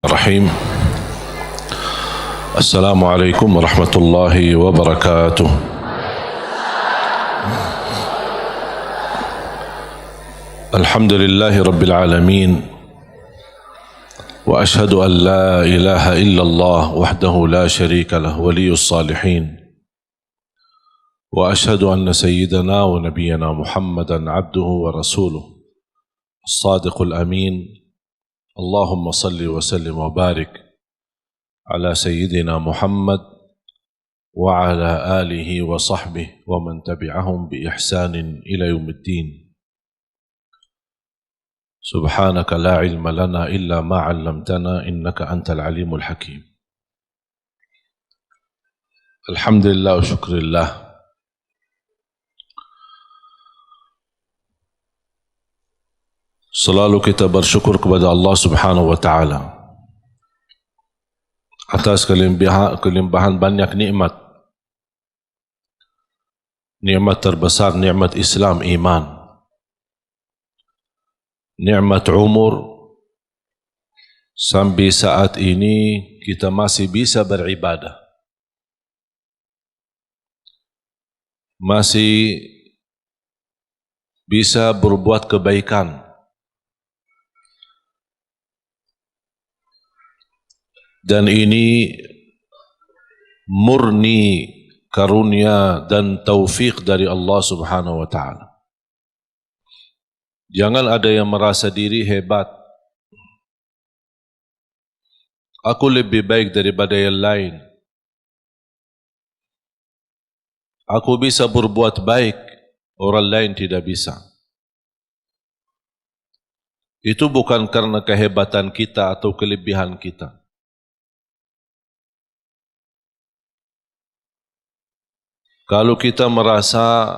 الرحيم. السلام عليكم ورحمة الله وبركاته. الحمد لله رب العالمين، وأشهد أن لا إله إلا الله وحده لا شريك له ولي الصالحين، وأشهد أن سيدنا ونبينا محمدا عبده ورسوله الصادق الأمين. اللهم صل وسلم وبارك على سيدنا محمد وعلى آله وصحبه ومن تبعهم بإحسان إلى يوم الدين. سبحانك لا علم لنا إلا ما علمتنا إنك أنت العليم الحكيم. الحمد لله وشكر الله. Selalu kita bersyukur kepada Allah Subhanahu wa Ta'ala atas kelimpahan banyak nikmat. Nikmat terbesar nikmat Islam, iman. Nikmat umur, sampai saat ini kita masih bisa beribadah, masih bisa berbuat kebaikan. Dan ini murni karunia dan taufik dari Allah Subhanahu wa Ta'ala. Jangan ada yang merasa diri hebat. Aku lebih baik daripada yang lain. Aku bisa berbuat baik, orang lain tidak bisa. Itu bukan karena kehebatan kita atau kelebihan kita. Kalau kita merasa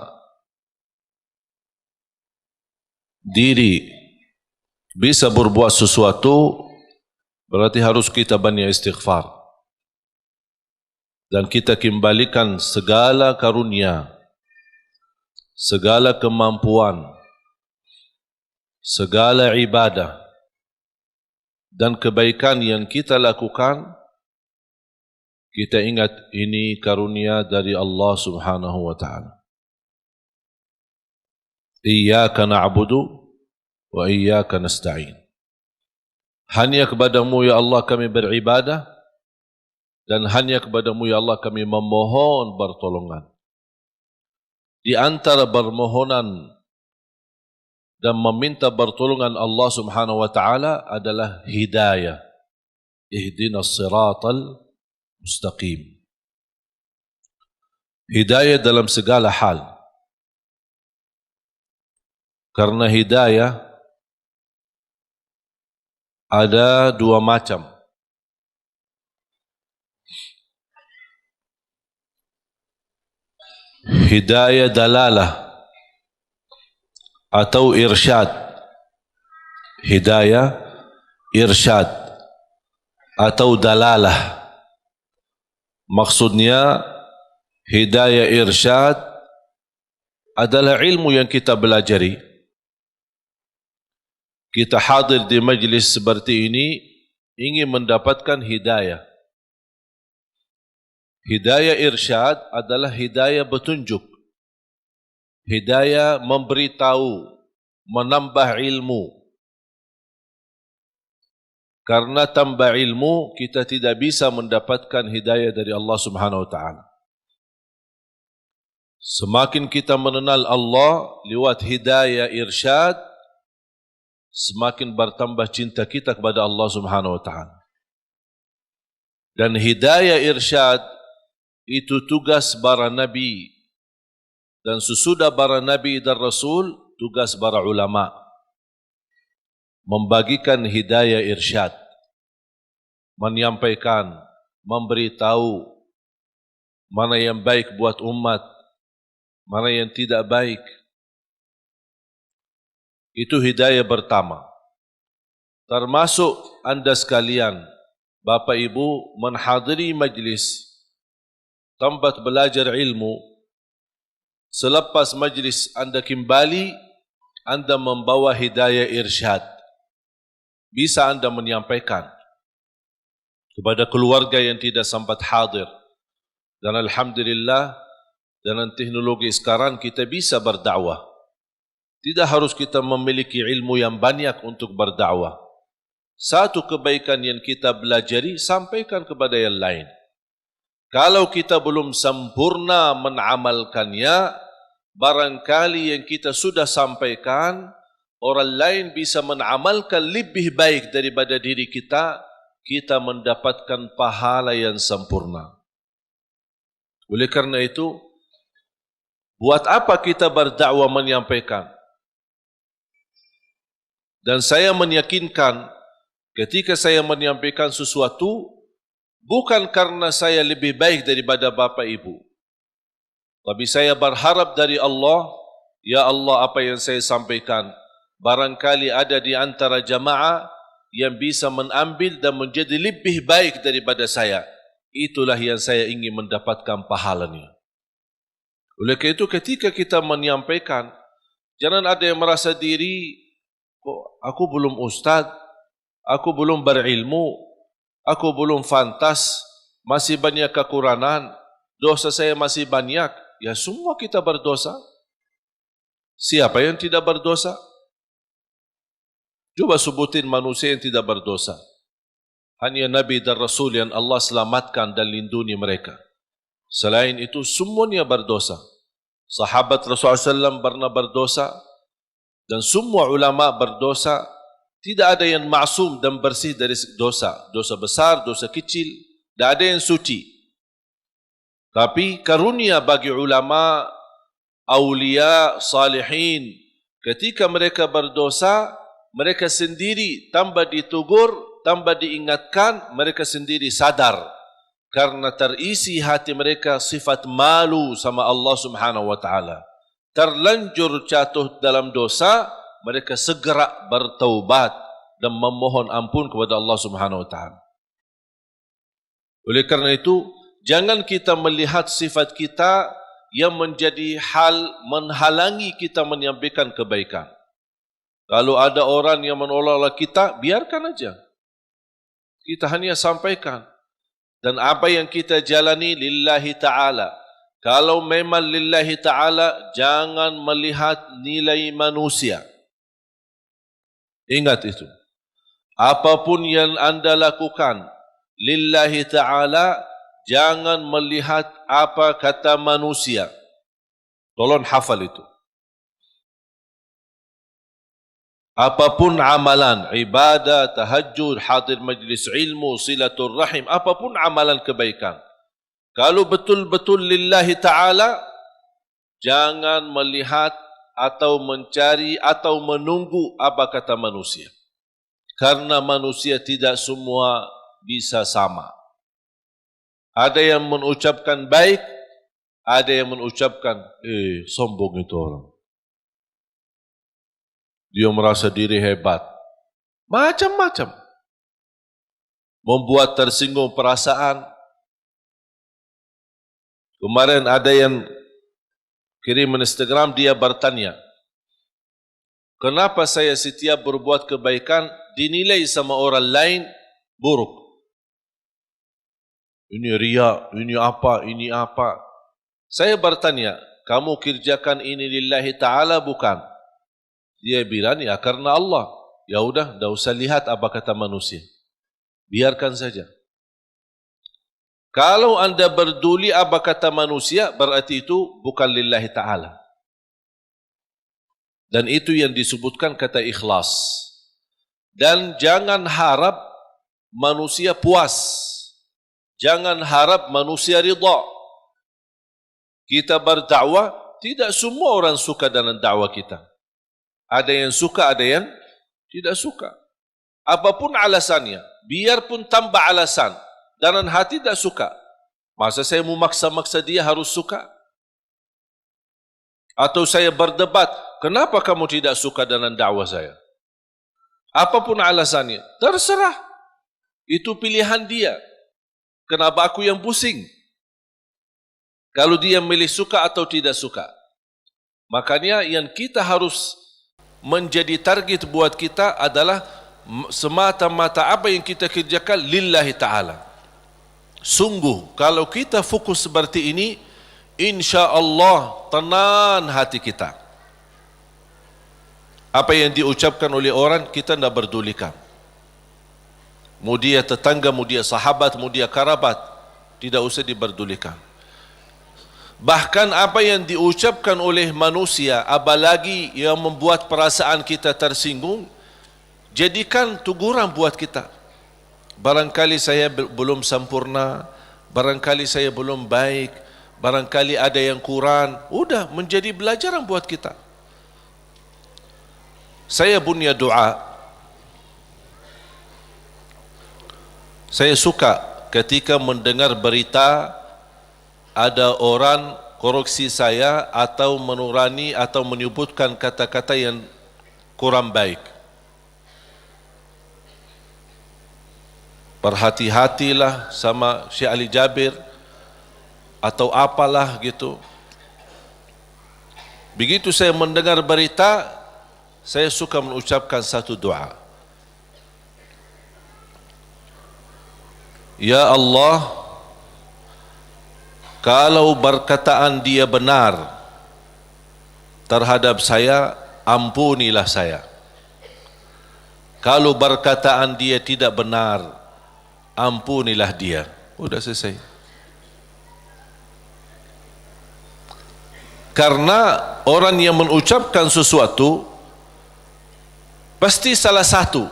diri bisa berbuat sesuatu, berarti harus kita banyak istighfar. Dan kita kembalikan segala karunia, segala kemampuan, segala ibadah, dan kebaikan yang kita lakukan, kita ingat ini karunia dari Allah Subhanahu wa Ta'ala. Iyyaka na'budu wa iyyaka nasta'in. Hanya kepadamu ya Allah kami beribadah, dan hanya kepadamu ya Allah kami memohon pertolongan. Di antara permohonan dan meminta pertolongan Allah Subhanahu wa Ta'ala adalah hidayah. Ihdinas siratal mustaqim. Hidayah dalam segala hal. Karena hidayah ada dua macam. Hidayah dalalah atau irsyad. Hidayah irsyad atau dalalah. Maksudnya hidayah irsyad adalah ilmu yang kita belajari. Kita hadir di majlis seperti ini ingin mendapatkan hidayah. Hidayah irsyad adalah hidayah petunjuk. Hidayah memberitahu, menambah ilmu. Karena tambah ilmu, kita tidak bisa mendapatkan hidayah dari Allah Subhanahu wa Ta'ala. Semakin kita mengenal Allah lewat hidayah irsyad, semakin bertambah cinta kita kepada Allah Subhanahu wa Ta'ala. Dan hidayah irsyad itu tugas para nabi. Dan sesudah para nabi dan rasul, tugas para ulama. Membagikan hidayah irsyad, menyampaikan, memberitahu mana yang baik buat umat, mana yang tidak baik. Itu hidayah pertama. Termasuk anda sekalian, Bapak Ibu, menghadiri majlis tempat belajar ilmu. Selepas majlis anda kembali, anda membawa hidayah irsyad. Bisa anda menyampaikan kepada keluarga yang tidak sempat hadir. Dan alhamdulillah, dengan teknologi sekarang kita bisa berdakwah. Tidak harus kita memiliki ilmu yang banyak untuk berdakwah. Satu kebaikan yang kita belajari, sampaikan kepada yang lain. Kalau kita belum sempurna menamalkannya, barangkali yang kita sudah sampaikan, orang lain bisa menamalkan lebih baik daripada diri kita, kita mendapatkan pahala yang sempurna. Oleh karena itu, buat apa kita berdakwah menyampaikan? Dan saya meyakinkan, ketika saya menyampaikan sesuatu, bukan karena saya lebih baik daripada Bapak Ibu, tapi saya berharap dari Allah, ya Allah, apa yang saya sampaikan, barangkali ada di antara jamaah yang bisa mengambil dan menjadi lebih baik daripada saya. Itulah yang saya ingin mendapatkan pahalanya. Oleh karena itu, ketika kita menyampaikan, jangan ada yang merasa diri, kok aku belum ustaz, aku belum berilmu, aku belum fantas, masih banyak kekurangan, dosa saya masih banyak. Ya, semua kita berdosa. Siapa yang tidak berdosa? Coba sebutin manusia yang tidak berdosa. Hanya Nabi dan Rasul yang Allah selamatkan dan lindungi mereka. Selain itu, semuanya berdosa. Sahabat Rasulullah SAW pernah berdosa, dan semua ulama berdosa. Tidak ada yang maksum dan bersih dari dosa. Dosa besar, dosa kecil, tidak ada yang suci. Tapi karunia bagi ulama, awliya, salihin, ketika mereka berdosa, mereka sendiri tambah ditegur, tambah diingatkan, mereka sendiri sadar. Karena terisi hati mereka sifat malu sama Allah Subhanahu wa ta'ala. Terlanjur jatuh dalam dosa, mereka segera bertaubat dan memohon ampun kepada Allah Subhanahu wa ta'ala. Oleh karena itu, jangan kita melihat sifat kita yang menjadi hal menghalangi kita menyampaikan kebaikan. Kalau ada orang yang menolak kita, biarkan aja. Kita hanya sampaikan. Dan apa yang kita jalani lillahi ta'ala. Kalau memang lillahi ta'ala, jangan melihat nilai manusia. Ingat itu. Apapun yang anda lakukan lillahi ta'ala, jangan melihat apa kata manusia. Tolong hafal itu. Apapun amalan, ibadah, tahajud, hadir majlis ilmu, silatul rahim, apapun amalan kebaikan, kalau betul-betul lillahi ta'ala, jangan melihat atau mencari atau menunggu apa kata manusia. Karena manusia tidak semua bisa sama. Ada yang mengucapkan baik, ada yang mengucapkan, sombong itu orang. Dia merasa diri hebat. Macam-macam. Membuat tersinggung perasaan. Kemarin ada yang kirim Instagram, dia bertanya, kenapa saya setiap berbuat kebaikan dinilai sama orang lain buruk? Ini riya, ini apa. Saya bertanya, kamu kerjakan ini lillahi ta'ala bukan? Dia bilang, ya karena Allah. Ya udah, tidak usah lihat apa kata manusia. Biarkan saja. Kalau anda berduli apa kata manusia, berarti itu bukan lillahi ta'ala. Dan itu yang disebutkan kata ikhlas. Dan jangan harap manusia puas. Jangan harap manusia ridha. Kita berdakwah, tidak semua orang suka dengan dakwah kita. Ada yang suka, ada yang tidak suka. Apapun alasannya, biarpun tambah alasan, dalam hati tidak suka. Masa saya mau maksa-maksa dia harus suka? Atau saya berdebat, kenapa kamu tidak suka dengan dakwah saya? Apapun alasannya, terserah. Itu pilihan dia. Kenapa aku yang pusing? Kalau dia milih suka atau tidak suka. Makanya yang kita harus menjadi target buat kita adalah semata-mata apa yang kita kerjakan lillahi ta'ala. Sungguh, kalau kita fokus seperti ini, insya Allah tenang hati kita. Apa yang diucapkan oleh orang, kita tidak berdulikan. Mau dia tetangga, mau dia sahabat, mau dia kerabat, tidak usah diberdulikan. Bahkan apa yang diucapkan oleh manusia, apalagi yang membuat perasaan kita tersinggung, jadikan teguran buat kita. Barangkali saya belum sempurna, barangkali saya belum baik, barangkali ada yang kurang. Udah menjadi pelajaran buat kita. Saya punya doa. Saya suka ketika mendengar berita ada orang koreksi saya atau menurani atau menyebutkan kata-kata yang kurang baik. Berhati-hatilah sama Syekh Ali Jabir atau apalah gitu. Begitu saya mendengar berita, saya suka mengucapkan satu doa. Ya Allah, kalau perkataan dia benar terhadap saya, ampunilah saya. Kalau perkataan dia tidak benar, ampunilah dia. Udah selesai. Karena orang yang mengucapkan sesuatu pasti salah satu,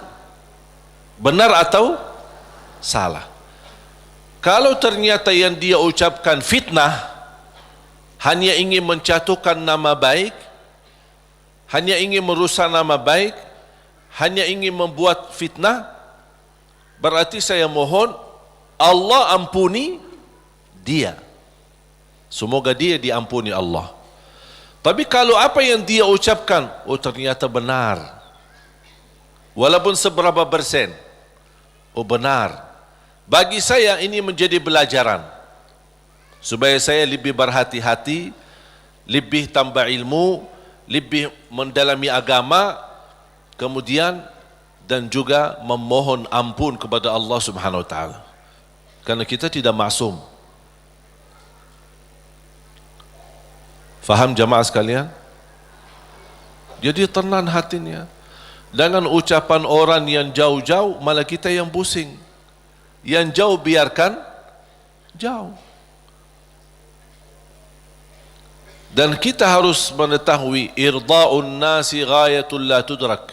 benar atau salah. Kalau ternyata yang dia ucapkan fitnah, hanya ingin menjatuhkan nama baik, hanya ingin merusak nama baik, hanya ingin membuat fitnah, berarti saya mohon Allah ampuni dia. Semoga dia diampuni Allah. Tapi kalau apa yang dia ucapkan, oh ternyata benar, walaupun seberapa persen, oh benar, bagi saya ini menjadi pelajaran supaya saya lebih berhati-hati, lebih tambah ilmu, lebih mendalami agama, kemudian dan juga memohon ampun kepada Allah Subhanahu wa taala. Karena kita tidak maksum. Faham jamaah sekalian? Jadi tenang hatinya. Dengan ucapan orang yang jauh-jauh, malah kita yang pusing. Yang jauh biarkan jauh. Dan kita harus mengetahui irda'un nasi ghayatul la tudrak.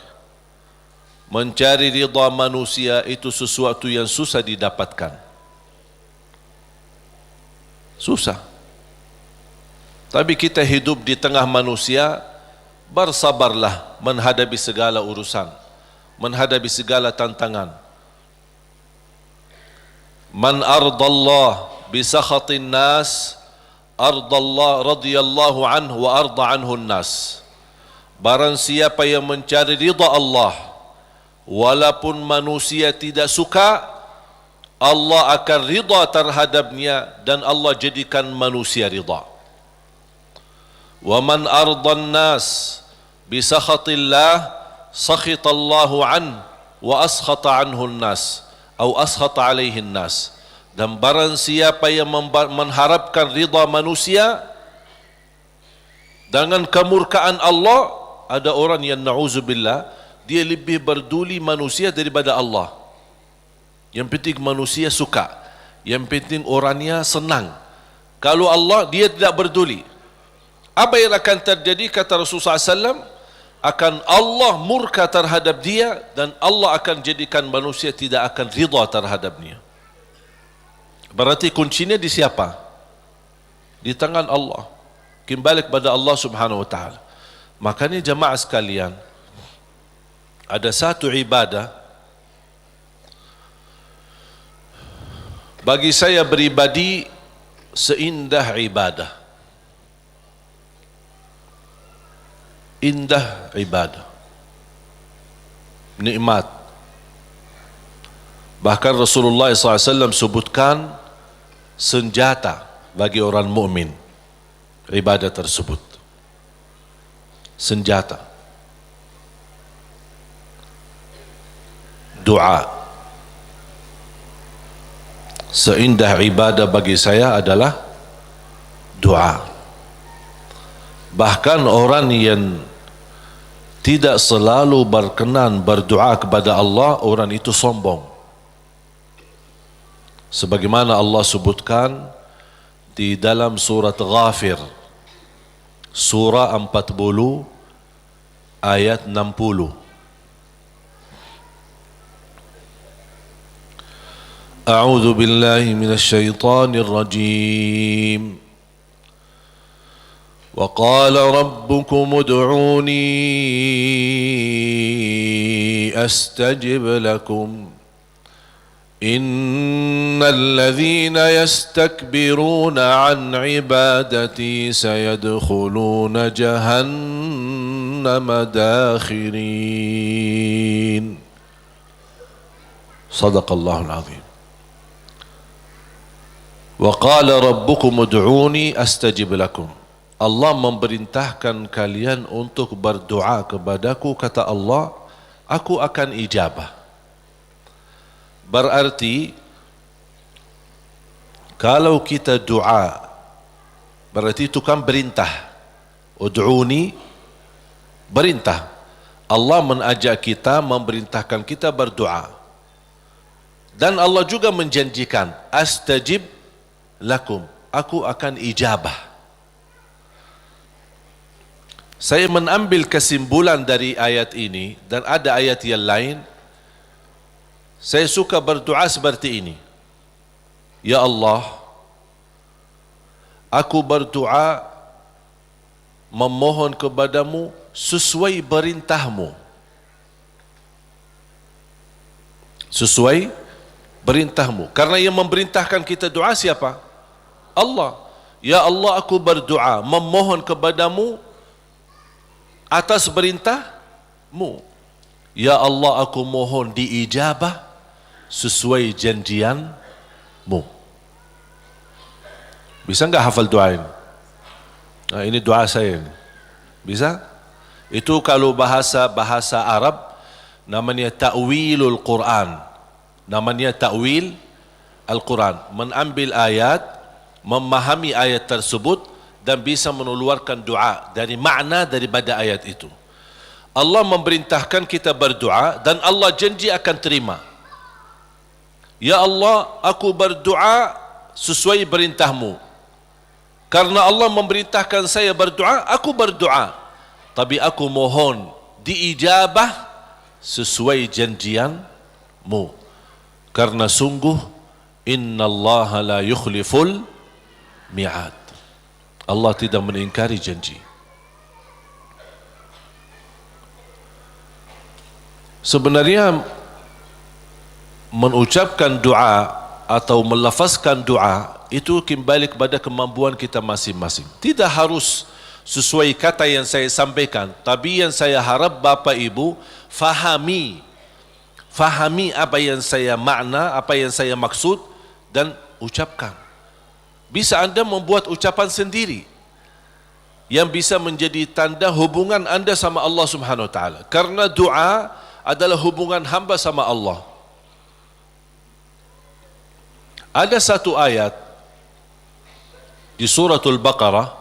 Mencari ridha manusia itu sesuatu yang susah didapatkan. Susah. Tapi kita hidup di tengah manusia, bersabarlah menghadapi segala urusan, menghadapi segala tantangan. Man ardallah bisakhatin nas, ardallah radiyallahu anhu wa arda anhu nas. Barang siapa yang mencari ridha Allah, walaupun manusia tidak suka, Allah akan ridha terhadapnya dan Allah jadikan manusia ridha. Wa man ardan nas bisakhatillah, sakhitallahu an wa askhata anhu nas atau askhata alaihi nas. Dan barang siapa yang mengharapkan ridha manusia dengan kemurkaan Allah, ada orang yang na'udzubillah, dia lebih berduli manusia daripada Allah. Yang penting manusia suka, yang penting orangnya senang. Kalau Allah, dia tidak berduli. Apa yang akan terjadi, kata Rasulullah SAW, akan Allah murka terhadap dia dan Allah akan jadikan manusia tidak akan ridha terhadapnya. Berarti kuncinya di siapa? Di tangan Allah. Kembali kepada Allah Subhanahu wa taala. Makanya jemaah sekalian, ada satu ibadah bagi saya pribadi seindah ibadah. Indah ibadah, nikmat. Bahkan Rasulullah SAW sebutkan senjata bagi orang mukmin ibadah tersebut. Senjata, doa. seindah ibadah bagi saya adalah doa. Bahkan orang yang tidak selalu berkenan berdoa kepada Allah, orang itu sombong. Sebagaimana Allah sebutkan di dalam surat Ghafir, surah 40 ayat 60. A'udzu billahi minasy syaithanir rajim. Wa qala rabbukum ud'uni astajib lakum. Innal ladzina yastakbiruna an ibadati sayadkhuluna jahannama dakhirin. Sadaqallahul azim. Wa qala rabbukum ud'uni astajib lakum. Allah memerintahkan kalian untuk berdoa kepadaku, kata Allah, aku akan ijabah. Berarti kalau kita doa, berarti itu kan perintah. Ud'uni, perintah. Allah mengajak kita, memerintahkan kita berdoa. Dan Allah juga menjanjikan, astajib lakum, aku akan ijabah. Saya mengambil kesimpulan dari ayat ini, dan ada ayat yang lain. Saya suka berdoa seperti ini. Ya Allah, aku berdoa memohon kepadamu sesuai perintahmu. Sesuai perintahmu. Karena yang memerintahkan kita doa siapa? Allah. Ya Allah, aku berdoa memohon kepadamu atas perintahmu. Ya Allah, aku mohon diijabah sesuai janjianmu. Bisa enggak hafal doa ini? Nah, ini doa saya ini. Bisa? Itu kalau bahasa Arab namanya ta'wilul Quran. Namanya ta'wil Al-Quran. Mengambil ayat, memahami ayat tersebut dan bisa mengeluarkan doa dari makna daripada ayat itu. Allah memerintahkan kita berdoa dan Allah janji akan terima. Ya Allah, aku berdoa sesuai perintahmu. Karena Allah memerintahkan saya berdoa, aku berdoa. Tapi aku mohon diijabah sesuai janjianmu. Karena sungguh innallaha la yukhliful mi'ad. Allah tidak mengingkari janji. Sebenarnya mengucapkan doa atau melafazkan doa itu kembali kepada kemampuan kita masing-masing. Tidak harus sesuai kata yang saya sampaikan, tapi yang saya harap Bapak Ibu fahami apa yang saya makna, apa yang saya maksud dan ucapkan. Bisa Anda membuat ucapan sendiri yang bisa menjadi tanda hubungan Anda sama Allah Subhanahu wa taala. Karena doa adalah hubungan hamba sama Allah. Ada satu ayat di suratul Baqarah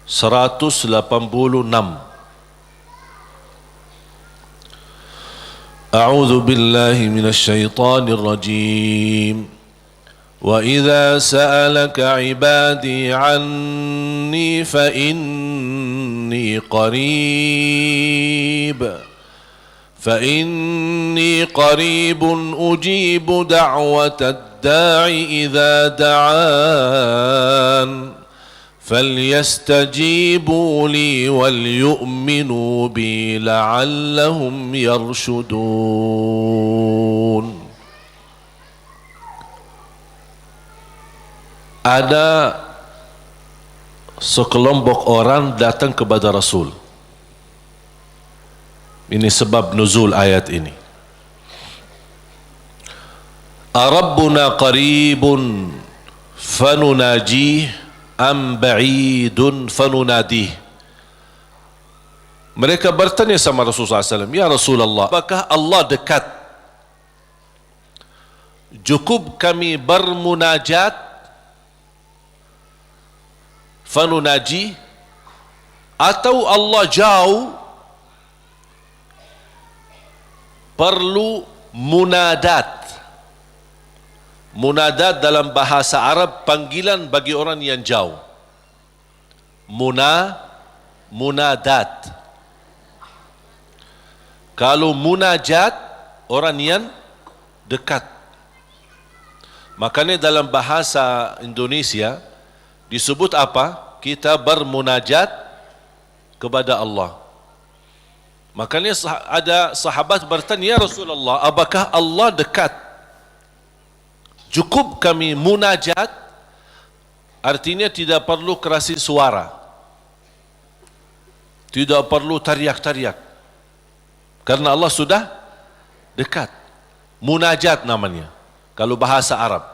186. A'udzu billahi minasy syaithanir rajim. Wa idza sa'alaka 'ibadi 'anni fa inni qarib. فإني قريب أجيب دعوة الداع إذا دعان فليستجيبوا لي وليؤمنوا بي لعلهم يرشدون. Ada sekelompok orang datang kepada Rasul. Ini sebab nuzul ayat ini. Arabbuna qaribun fanunajih am ba'idun fanunadih. Mereka bertanya sama Rasulullah SAW, ya Rasulullah, apakah Allah dekat cukup kami bermunajat fanunaji, atau Allah jauh perlu munadat. Munadat dalam bahasa Arab panggilan bagi orang yang jauh. Munadat. Kalau munajat, orang yang dekat. Makanya dalam bahasa Indonesia disebut apa? Kita bermunajat kepada Allah. Makanya ada sahabat bertanya, "Ya Rasulullah, apakah Allah dekat? Cukup kami munajat." Artinya tidak perlu kerasi suara, tidak perlu teriak-teriak, karena Allah sudah dekat. Munajat namanya kalau bahasa Arab.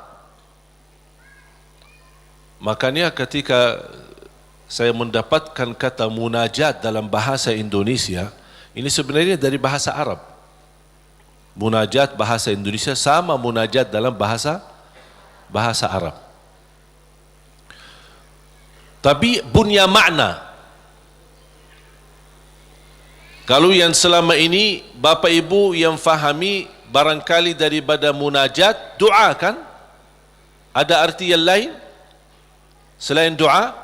Makanya ketika saya mendapatkan kata munajat dalam bahasa Indonesia, ini sebenarnya dari bahasa Arab. Munajat bahasa Indonesia sama munajat dalam bahasa Arab. Tapi punya makna. Kalau yang selama ini Bapak Ibu yang fahami barangkali daripada munajat, doa kan? Ada arti yang lain selain doa?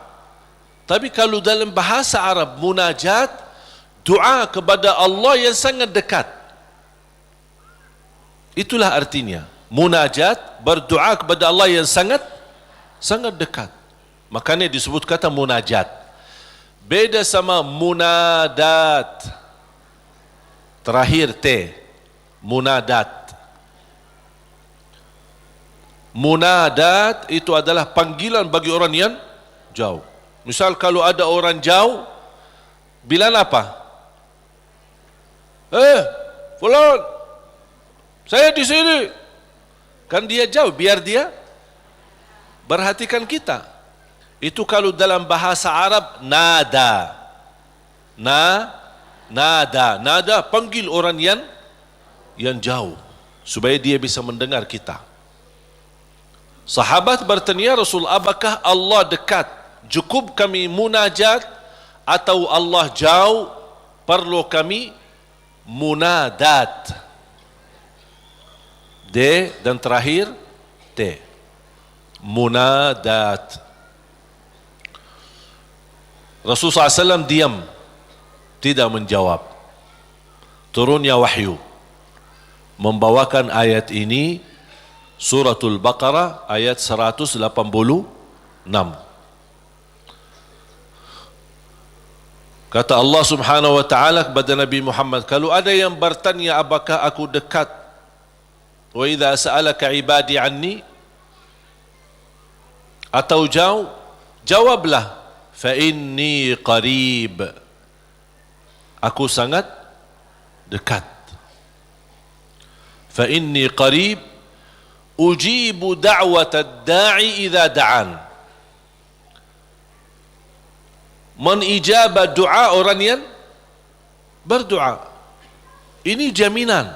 Tapi kalau dalam bahasa Arab munajat, doa kepada Allah yang sangat dekat. Itulah artinya. Munajat, berdoa kepada Allah yang sangat dekat. Makanya disebut kata munajat. Beda sama munadat. Terakhir T. Munadat. Munadat itu adalah panggilan bagi orang yang jauh. Misal kalau ada orang jauh, bilang apa? Fulan, saya di sini. Kan dia jauh, biar dia perhatikan kita. Itu kalau dalam bahasa Arab nada. Nada panggil orang yang jauh supaya dia bisa mendengar kita. Sahabat bertanya, Rasul, apakah Allah dekat? Cukup kami munajat atau Allah jauh? Perlu kami munadat. D dan terakhir T. Munadat. Rasulullah SAW diam, tidak menjawab. Turunnya wahyu membawakan ayat ini, Suratul Baqarah ayat 186. Kata Allah Subhanahu wa taala kepada Nabi Muhammad, kalau ada yang bertanya apakah aku dekat, wa idza sa'alaka ibadi anni, atau jauh, jawablah, fa inni qarib, aku sangat dekat. Fa inni qarib ujibu da'watad da'i idza da'an. Menijabah doa orang yang berdoa. Ini jaminan.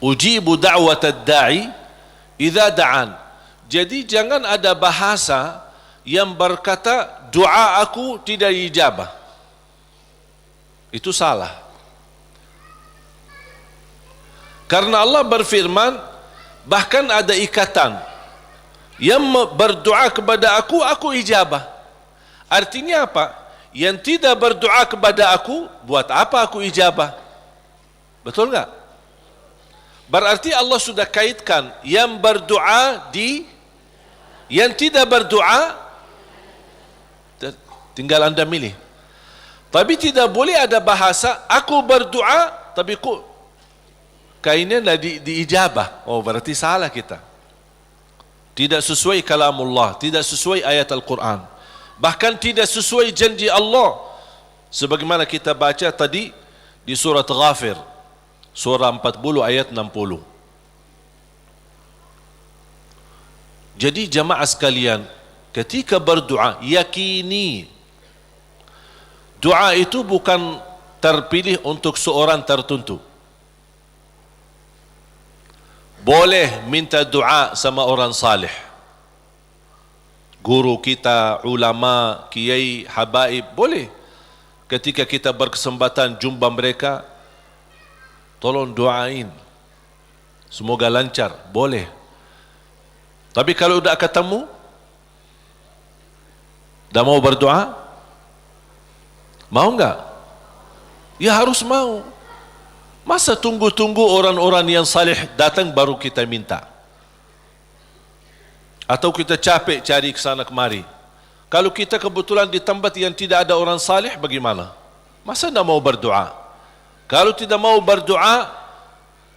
Ujibu da'watad da'i idza da'an. Jadi jangan ada bahasa yang berkata doa aku tidak dijabah. Itu salah. Karena Allah berfirman, bahkan ada ikatan, yang berdoa kepada aku ijabah. Artinya apa? Yang tidak berdoa kepada aku, buat apa aku ijabah? Betul enggak? Berarti Allah sudah kaitkan yang berdoa di, yang tidak berdoa tinggal anda milih. Tapi tidak boleh ada bahasa aku berdoa tapi kainnya diijabah. Oh, berarti salah kita. Tidak sesuai kalamullah, tidak sesuai ayat Al-Quran, bahkan tidak sesuai janji Allah, sebagaimana kita baca tadi di surat Ghafir, surah 40 ayat 60. Jadi jamaah sekalian, ketika berdoa, yakini doa itu bukan terpilih untuk seorang tertentu. Boleh minta doa sama orang salih. Guru kita, ulama, kiai, habaib, boleh. Ketika kita berkesempatan jumpa mereka, tolong doain. Semoga lancar, boleh. Tapi kalau sudah ketemu, dah mau berdoa, mau enggak? Ya harus mau. Masa tunggu-tunggu orang-orang yang salih datang baru kita minta? Atau kita capek cari ke sana kemari? Kalau kita kebetulan di tempat yang tidak ada orang salih, bagaimana? Masa tidak mau berdoa? Kalau tidak mau berdoa,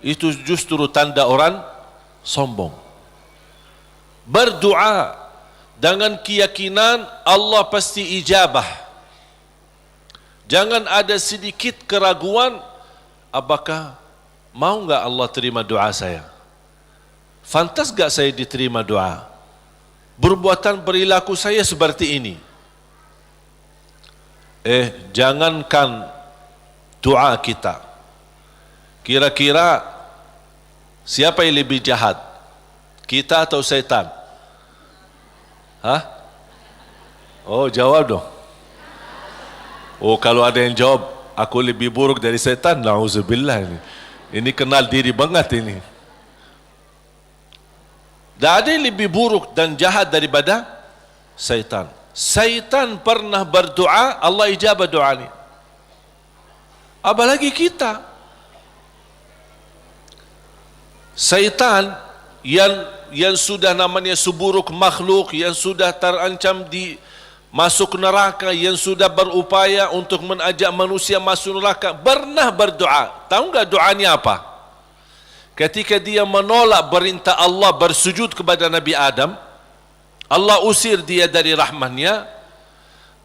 itu justru tanda orang sombong. Berdoa dengan keyakinan Allah pasti ijabah. Jangan ada sedikit keraguan, apakah mau enggak Allah terima doa saya? Fantas enggak saya diterima doa? Perbuatan perilaku saya seperti ini. Jangankan doa kita. Kira-kira siapa yang lebih jahat? Kita atau setan? Hah? Oh, jawab dong. Oh, kalau ada yang jawab, aku lebih buruk dari setan, na'udzubillah ini. Ini kenal diri banget ini. Tak ada yang lebih buruk dan jahat daripada syaitan. Syaitan pernah berdoa, Allah ijabah doa ini. Apalagi kita. Syaitan yang sudah namanya seburuk makhluk, yang sudah terancam di masuk neraka, yang sudah berupaya untuk mengajak manusia masuk neraka, pernah berdoa. Tahu enggak doanya apa? Ketika dia menolak perintah Allah bersujud kepada Nabi Adam, Allah usir dia dari rahmatnya,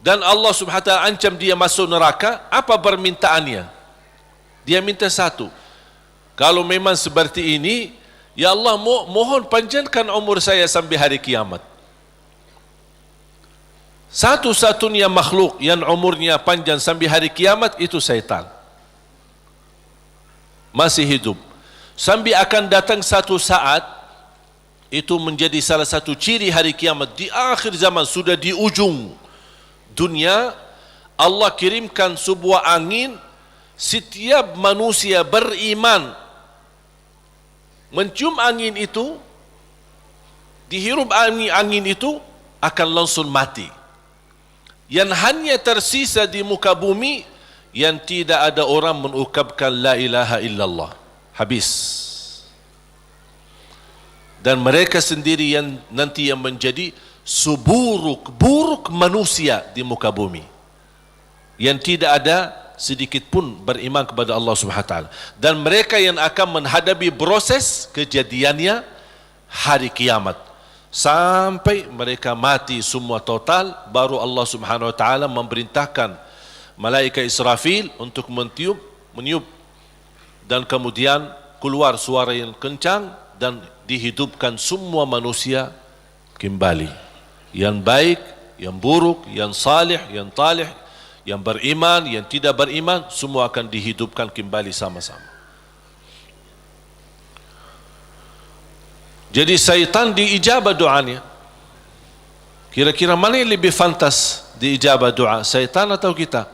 dan Allah subhanahu wa ta'ala ancam dia masuk neraka. Apa permintaannya? Dia minta satu, kalau memang seperti ini, ya Allah, mohon panjangkan umur saya sampai hari kiamat. Satu-satunya makhluk yang umurnya panjang sampai hari kiamat itu syaitan. Masih hidup. Sampai akan datang satu saat, itu menjadi salah satu ciri hari kiamat. Di akhir zaman, sudah di ujung dunia, Allah kirimkan sebuah angin. Setiap manusia beriman mencium angin itu, dihirup angin itu, akan langsung mati. Yang hanya tersisa di muka bumi, yang tidak ada orang mengucapkan la ilaha illallah. Habis. Dan mereka sendiri yang nanti yang menjadi seburuk-buruk manusia di muka bumi, yang tidak ada sedikit pun beriman kepada Allah Subhanahu wa taala. Dan mereka yang akan menghadapi proses kejadiannya hari kiamat, sampai mereka mati semua total, baru Allah Subhanahu wa taala memerintahkan malaikat Israfil untuk meniup, dan kemudian keluar suara yang kencang, dan dihidupkan semua manusia kembali. Yang baik, yang buruk, yang salih, yang talih, yang beriman, yang tidak beriman, semua akan dihidupkan kembali sama-sama. Jadi syaitan diijabah doanya. Kira-kira mana yang lebih fantas diijabah doa, syaitan atau kita?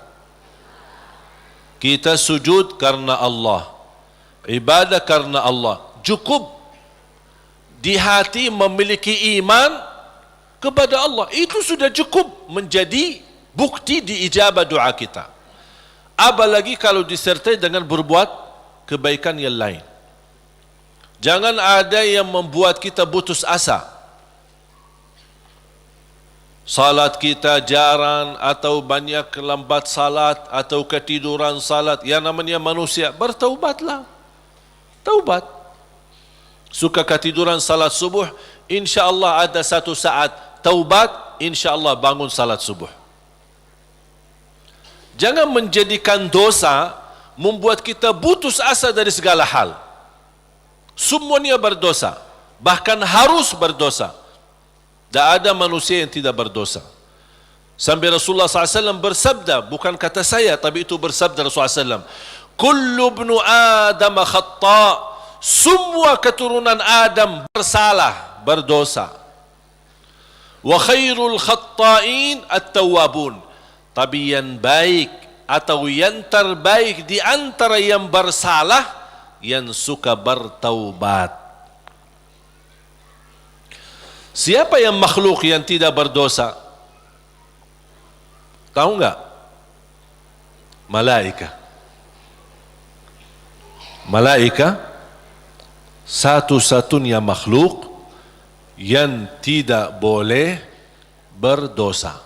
Kita sujud karena Allah, ibadah karena Allah. Cukup di hati memiliki iman kepada Allah, itu sudah cukup menjadi bukti diijabah doa kita. Apalagi kalau disertai dengan berbuat kebaikan yang lain. Jangan ada yang membuat kita putus asa. Salat kita jarang, atau banyak lambat salat, atau ketiduran salat. Yang namanya manusia, bertaubatlah. Taubat. Suka ketiduran salat subuh, insya-Allah ada satu saat taubat, insya-Allah bangun salat subuh. Jangan menjadikan dosa membuat kita putus asa dari segala hal. Semuanya berdosa, bahkan harus berdosa. Tak ada manusia yang tidak berdosa. Sampai Rasulullah SAW bersabda, bukan kata saya, tapi itu bersabda Rasulullah SAW, kullu ibnu Adam khata', semua keturunan Adam bersalah, berdosa. Wa khairul khatta'in at-tawwabun. Tapi yang baik atau yang terbaik di antara yang bersalah, yang suka bertaubat. Siapa yang makhluk yang tidak berdosa? Tahu enggak? Malaika. Malaika satu-satunya makhluk yang tidak boleh berdosa.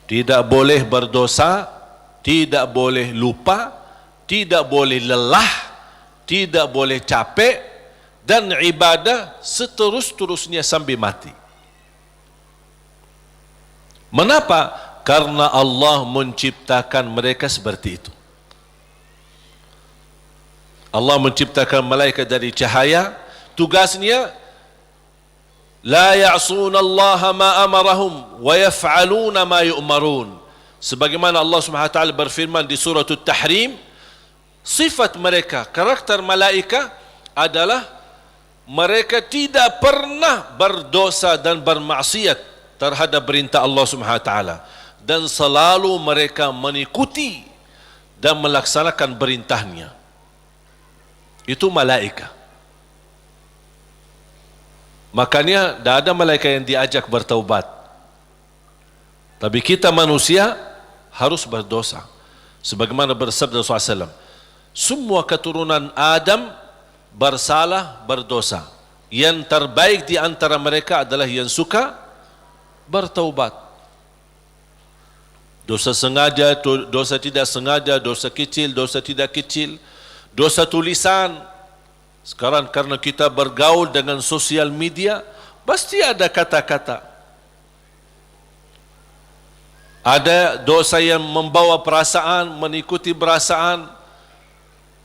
Tidak boleh berdosa, tidak boleh lupa, tidak boleh lelah, tidak boleh capek, dan ibadah seterus-terusnya sampai mati. Mengapa? Karena Allah menciptakan mereka seperti itu. Allah menciptakan malaikat dari cahaya, tugasnya la ya'suna Allah ma amarahum wa yaf'aluna ma yu'marun. Sebagaimana Allah Subhanahu wa taala berfirman di surah At-Tahrim, sifat mereka, karakter malaikat adalah mereka tidak pernah berdosa dan bermaksiat terhadap perintah Allah Subhanahu wa taala, dan selalu mereka mengikuti dan melaksanakan perintahnya. Itu malaikat. Makanya tidak ada malaikat yang diajak bertaubat. Tapi kita manusia harus berdosa. Sebagaimana bersabda Rasulullah SAW, semua keturunan Adam bersalah, berdosa. Yang terbaik di antara mereka adalah yang suka bertaubat. Dosa sengaja, dosa tidak sengaja, dosa kecil, dosa tidak kecil, dosa tulisan. Sekarang karena kita bergaul dengan sosial media, pasti ada kata-kata. Ada dosa yang membawa perasaan, mengikuti perasaan,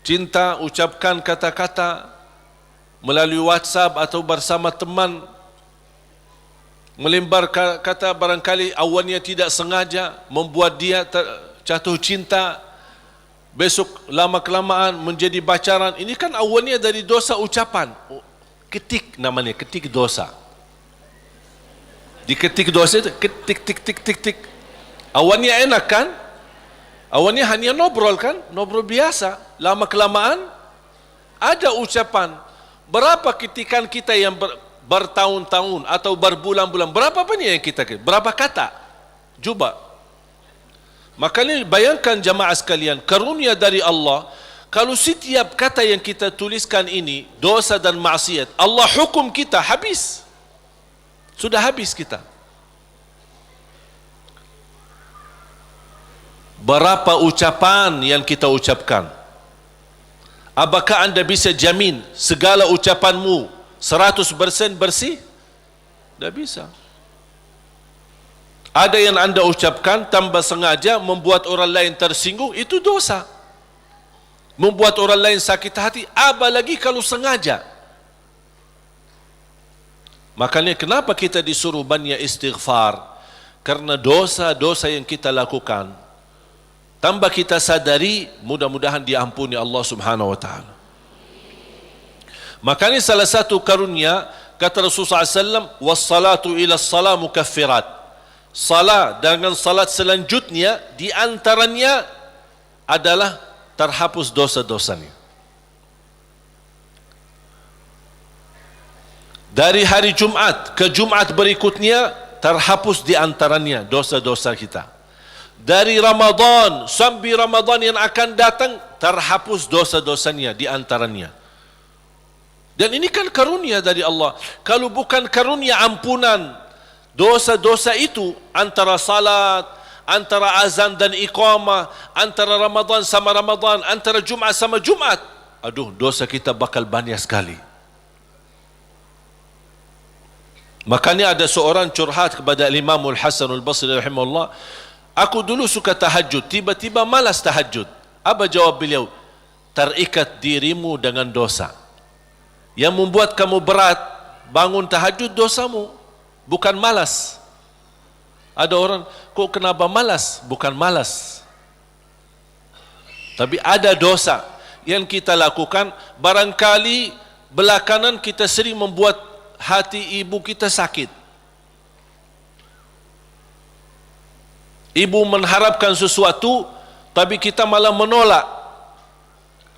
cinta, ucapkan kata-kata melalui WhatsApp atau bersama teman, melembar kata barangkali awalnya tidak sengaja, membuat dia jatuh cinta, besok lama-kelamaan menjadi bacaran. Ini kan awalnya dari dosa ucapan. Ketik namanya, ketik dosa. Diketik dosa itu, ketik, tik, tik, tik, tik. Awalnya enak kan? Awalnya hanya ngobrol kan? Ngobrol biasa. Lama-kelamaan ada ucapan. Berapa ketikan kita yang bertahun-tahun atau berbulan-bulan, berapa banyak yang kita, berapa kata? Coba. Makanya bayangkan jamaah sekalian, karunia dari Allah, kalau setiap kata yang kita tuliskan ini dosa dan maksiat, Allah hukum kita habis. Sudah habis kita. Berapa ucapan yang kita ucapkan? Apakah anda bisa jamin segala ucapanmu 100% bersih? Tidak bisa. Ada yang anda ucapkan tanpa sengaja membuat orang lain tersinggung, itu dosa. Membuat orang lain sakit hati, apalagi kalau sengaja. Makanya kenapa kita disuruh banyak istighfar? Karena dosa-dosa yang kita lakukan, tanpa kita sadari, mudah-mudahan diampuni Allah Subhanahu wa taala. Makanya salah satu karunia, kata Rasulullah SAW, wassalatu ila salam mukaffirat. Salat dengan salat selanjutnya di antaranya adalah terhapus dosa-dosanya. Dari hari Jumat ke Jumat berikutnya terhapus di antaranya dosa-dosa kita. Dari Ramadan sampai Ramadan yang akan datang terhapus dosa-dosanya di antaranya. Dan ini kan karunia dari Allah. Kalau bukan karunia ampunan dosa-dosa itu, antara salat, antara azan dan iqamah, antara Ramadan sama Ramadan, antara Jumat sama Jumat, aduh, dosa kita bakal banyak sekali. Makanya ada seorang curhat kepada Imam Al-Hasan Al-Basri rahimahullah, aku dulu suka tahajud, tiba-tiba malas tahajud. Apa jawab beliau? Terikat dirimu dengan dosa. Yang membuat kamu berat bangun tahajud dosamu, bukan malas. Ada orang, kok kenapa malas? Bukan malas, tapi ada dosa yang kita lakukan, barangkali belakangan kita sering membuat hati ibu kita sakit. Ibu mengharapkan sesuatu, tapi kita malah menolak,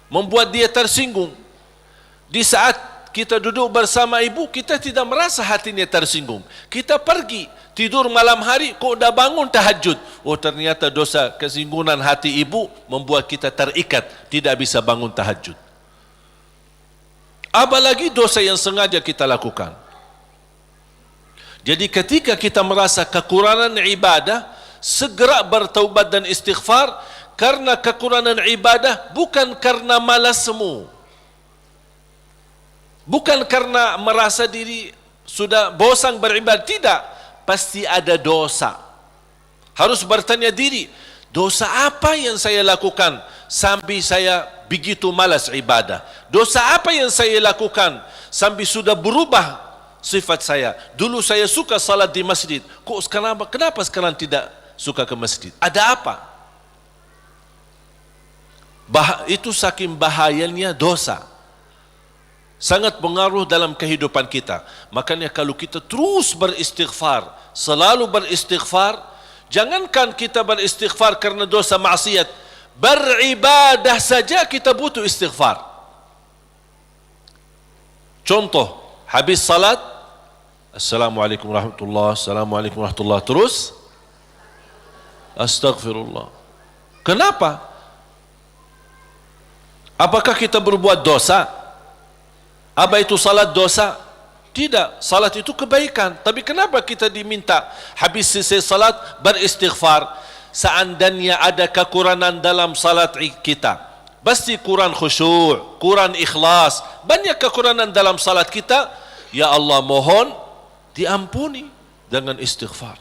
membuat dia tersinggung. Di saat kita duduk bersama ibu, kita tidak merasa hatinya tersinggung. Kita pergi tidur malam hari, kok dah bangun tahajud. Oh, ternyata dosa kesinggungan hati ibu membuat kita terikat, tidak bisa bangun tahajud. Apalagi dosa yang sengaja kita lakukan. Jadi ketika kita merasa kekurangan ibadah, segera bertaubat dan istighfar. Karena kekurangan ibadah bukan karena malasmu, bukan karena merasa diri sudah bosan beribadah, tidak. Pasti ada dosa. Harus bertanya diri, dosa apa yang saya lakukan sampai saya begitu malas ibadah? Dosa apa yang saya lakukan sampai sudah berubah sifat saya? Dulu saya suka salat di masjid, kok kenapa sekarang tidak suka ke masjid? Ada apa? Itu saking bahayanya dosa, sangat pengaruh dalam kehidupan kita. Makanya kalau kita terus beristighfar, selalu beristighfar, jangankan kita beristighfar karena dosa maksiat, beribadah saja kita butuh istighfar. Contoh, habis salat, Assalamualaikum warahmatullahi, Assalamualaikum warahmatullahi, terus Astaghfirullah. Kenapa? Apakah kita berbuat dosa? Apa itu salat dosa? Tidak, salat itu kebaikan. Tapi kenapa kita diminta habis selesai salat beristighfar? Seandainya ada kekurangan dalam salat kita, pasti kurang khusyuk, kurang ikhlas, banyak kekurangan dalam salat kita. Ya Allah, mohon diampuni dengan istighfar.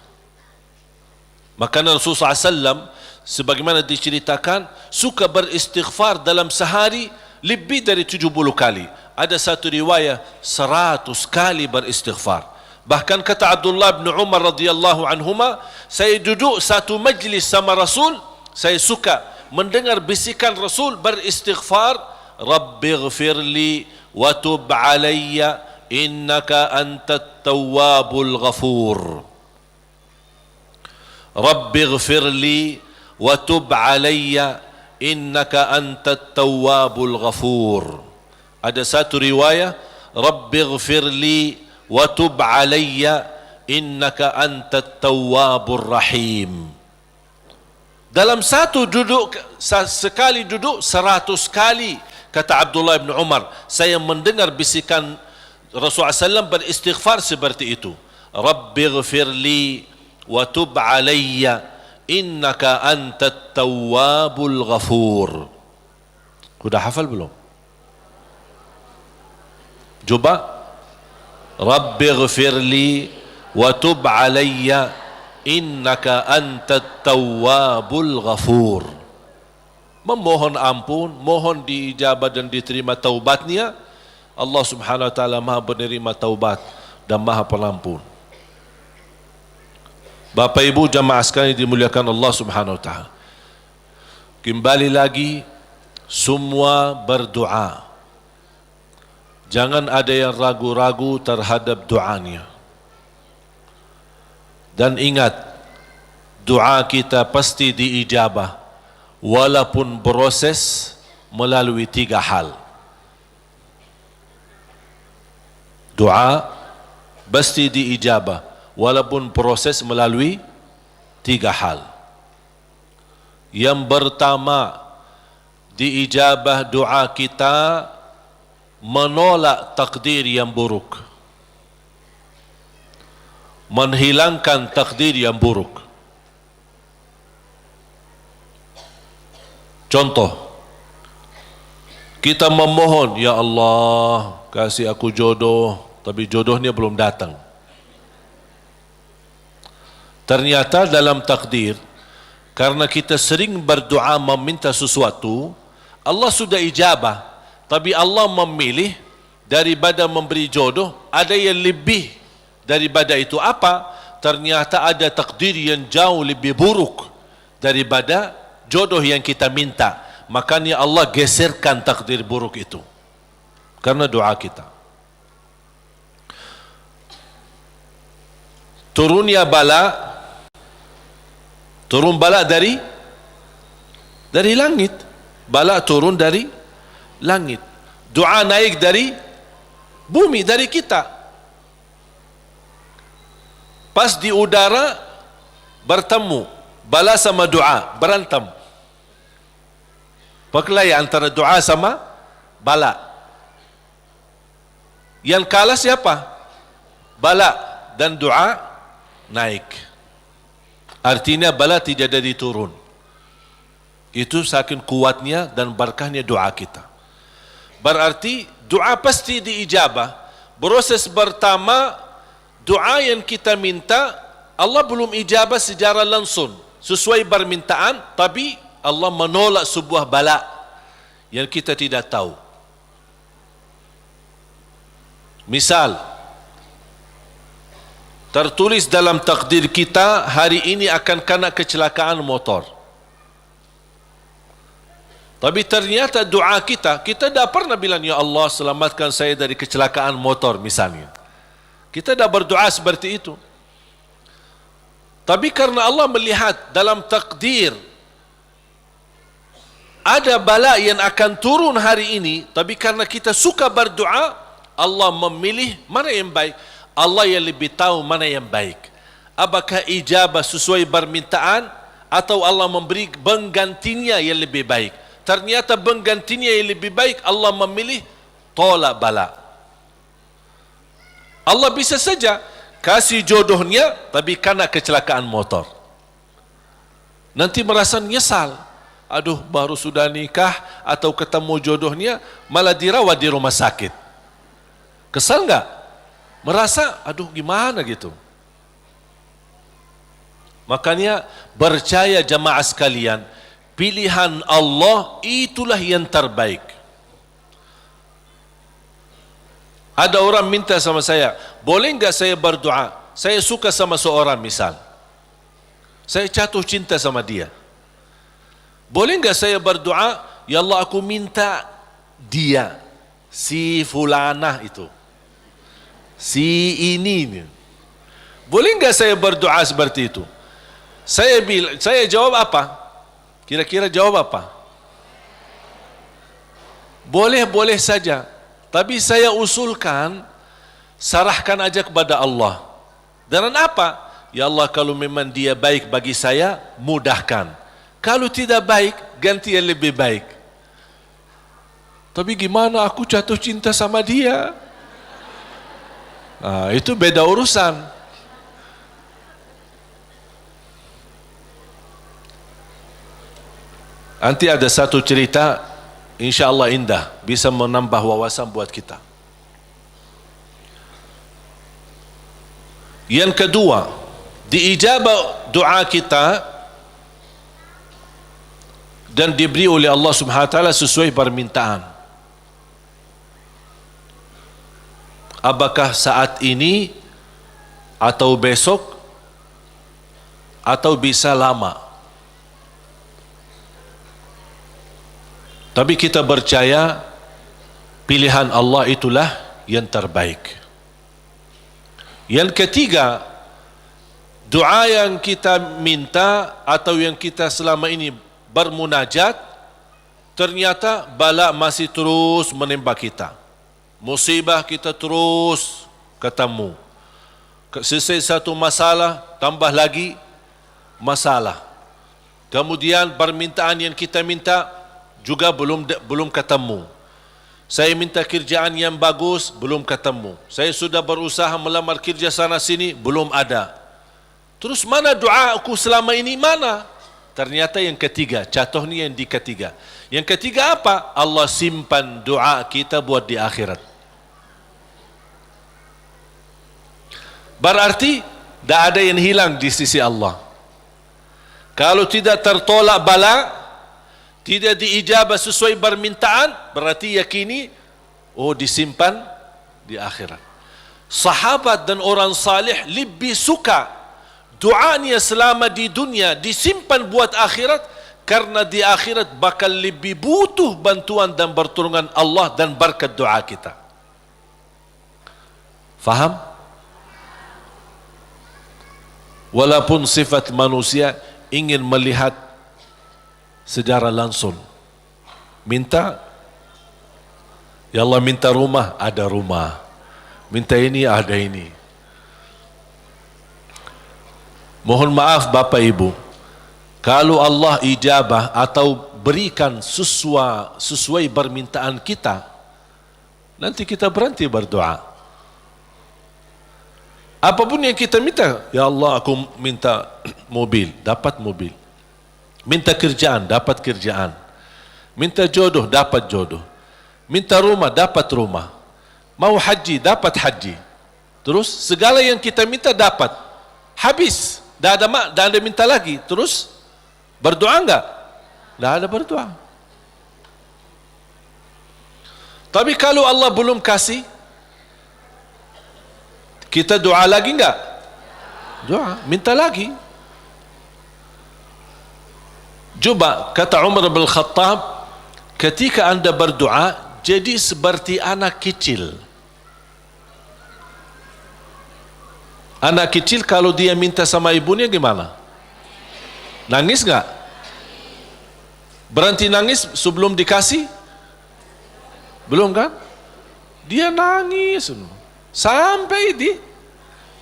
Maka Rasulullah SAW sebagaimana diceritakan suka beristighfar dalam sehari lebih dari 70 kali. Ada satu riwayat 100 kali beristighfar. Bahkan kata Abdullah bin Umar radhiyallahu anhuma, saya duduk satu majlis sama Rasul, saya suka mendengar bisikan Rasul beristighfar, Rabbighfirli wa tub alayya innaka antat tawwabul ghafur. Rabbighfirli wa tub alayya innaka antat tawwabul ghafur. Ada satu riwayat, Rabbighfirli wa tub alayya innaka antat tawwabur rahim. Dalam satu duduk, sekali duduk 100 kali, kata Abdullah bin Umar, saya mendengar bisikan Rasulullah SAW beristighfar seperti itu. Rabbighfirli wa tub alayya innaka antat tawwabul ghafur. Sudah hafal belum? Coba, Rabbighfirli wa tub alayya innaka antat tawwabul ghafur. Memohon ampun, mohon diijabah dan diterima taubatnya. Allah Subhanahu wa taala Maha penerima taubat dan Maha Pengampun. Bapak Ibu jamaah sekalian dimuliakan Allah Subhanahu wa taala. Kembali lagi, semua berdoa. Jangan ada yang ragu-ragu terhadap doanya. Dan ingat, doa kita pasti diijabah, walaupun proses melalui 3 hal. Doa pasti diijabah, walaupun proses melalui 3 hal. Yang pertama, diijabah doa kita menolak takdir yang buruk, menghilangkan takdir yang buruk. Contoh, kita memohon, ya Allah kasih aku jodoh, tapi jodohnya belum datang. Ternyata dalam takdir, karena kita sering berdoa meminta sesuatu, Allah sudah ijabah, tapi Allah memilih daripada memberi jodoh, ada yang lebih daripada itu. Apa? Ternyata ada takdir yang jauh lebih buruk daripada jodoh yang kita minta. makanya Allah geserkan takdir buruk itu karena doa kita. Turunnya bala, turun bala dari langit. Bala turun dari langit. Doa naik dari bumi, dari kita. Pas di udara bertemu, bala sama doa berantem. Perkelahian antara doa sama bala. Yang kalah siapa? Bala, dan doa naik. Artinya bala tidak jadi turun. Itu saking kuatnya dan berkahnya doa kita. Berarti doa pasti diijabah. Proses pertama, doa yang kita minta Allah belum ijabah secara langsung sesuai permintaan, tapi Allah menolak sebuah bala yang kita tidak tahu. Misal, tertulis dalam takdir kita hari ini akan kena kecelakaan motor. Tapi ternyata doa kita tidak pernah bilang, ya Allah selamatkan saya dari kecelakaan motor misalnya. Kita dah berdoa seperti itu. Tapi karena Allah melihat dalam takdir ada bala yang akan turun hari ini, tapi karena kita suka berdoa, Allah memilih mana yang baik. Allah yang lebih tahu mana yang baik. Apakah ijabah sesuai permintaan atau Allah memberi penggantinya yang lebih baik. Ternyata penggantinya yang lebih baik, Allah memilih tolak bala. Allah bisa saja kasih jodohnya tapi kena kecelakaan motor. Nanti merasa nyesal. Aduh, baru sudah nikah atau ketemu jodohnya malah dirawat di rumah sakit. Kesal enggak? Merasa aduh gimana gitu. Makanya percaya jamaah sekalian, pilihan Allah itulah yang terbaik. Ada orang minta sama saya, boleh enggak saya berdoa? Saya suka sama seorang misal. Saya jatuh cinta sama dia. Boleh enggak saya berdoa, ya Allah aku minta dia, si fulanah itu, si ini. Boleh enggak saya berdoa seperti itu? Saya jawab apa? Kira-kira jawab apa? Boleh saja. Tapi saya usulkan, sarahkan aja kepada Allah. Dan apa? Ya Allah, kalau memang dia baik bagi saya, mudahkan. Kalau tidak baik, ganti yang lebih baik. Tapi gimana aku jatuh cinta sama dia? Nah, itu beda urusan. Nanti ada satu cerita, insya Allah indah, bisa menambah wawasan buat kita. Yang kedua, diijabah doa kita dan diberi oleh Allah Subhanahu wa taala sesuai permintaan. Apakah saat ini atau besok atau bisa lama. Tapi kita percaya pilihan Allah itulah yang terbaik. Yang ketiga, doa yang kita minta atau yang kita selama ini bermunajat, ternyata bala masih terus menembak kita. Musibah kita terus ketemu. Selesai satu masalah, tambah lagi masalah. Kemudian permintaan yang kita minta juga belum ketemu. Saya minta kerjaan yang bagus, belum ketemu. Saya sudah berusaha melamar kerja sana sini, belum ada. Terus mana doa aku selama ini, mana? Ternyata yang ketiga, contohnya yang di ketiga. Yang ketiga apa? Allah simpan doa kita buat di akhirat. Berarti tidak ada yang hilang di sisi Allah. Kalau tidak tertolak bala, tidak diijabah sesuai permintaan, berarti yakini, oh disimpan di akhirat. Sahabat dan orang salih lebih suka doanya selama di dunia disimpan buat akhirat karena di akhirat bakal lebih butuh bantuan dan pertolongan Allah dan berkat doa kita. Faham? Walaupun sifat manusia ingin melihat secara langsung, minta, ya Allah minta rumah, ada rumah, minta ini, ada ini. Mohon maaf Bapak Ibu, kalau Allah ijabah atau berikan sesuai permintaan kita, nanti kita berhenti berdoa. Apapun yang kita minta, ya Allah aku minta mobil, dapat mobil. Minta kerjaan, dapat kerjaan. Minta jodoh, dapat jodoh. Minta rumah, dapat rumah. Mau haji, dapat haji. Terus segala yang kita minta dapat. Habis, dah ada minta lagi. Terus berdoa enggak? Dah ada berdoa. Tapi kalau Allah belum kasih, kita doa lagi enggak? Doa, minta lagi. Coba kata Umar bin Khattab, ketika anda berdoa jadi seperti anak kecil. Anak kecil kalau dia minta sama ibunya gimana? Nangis enggak? Berhenti nangis sebelum dikasih? Belum kan? Dia nangis sampai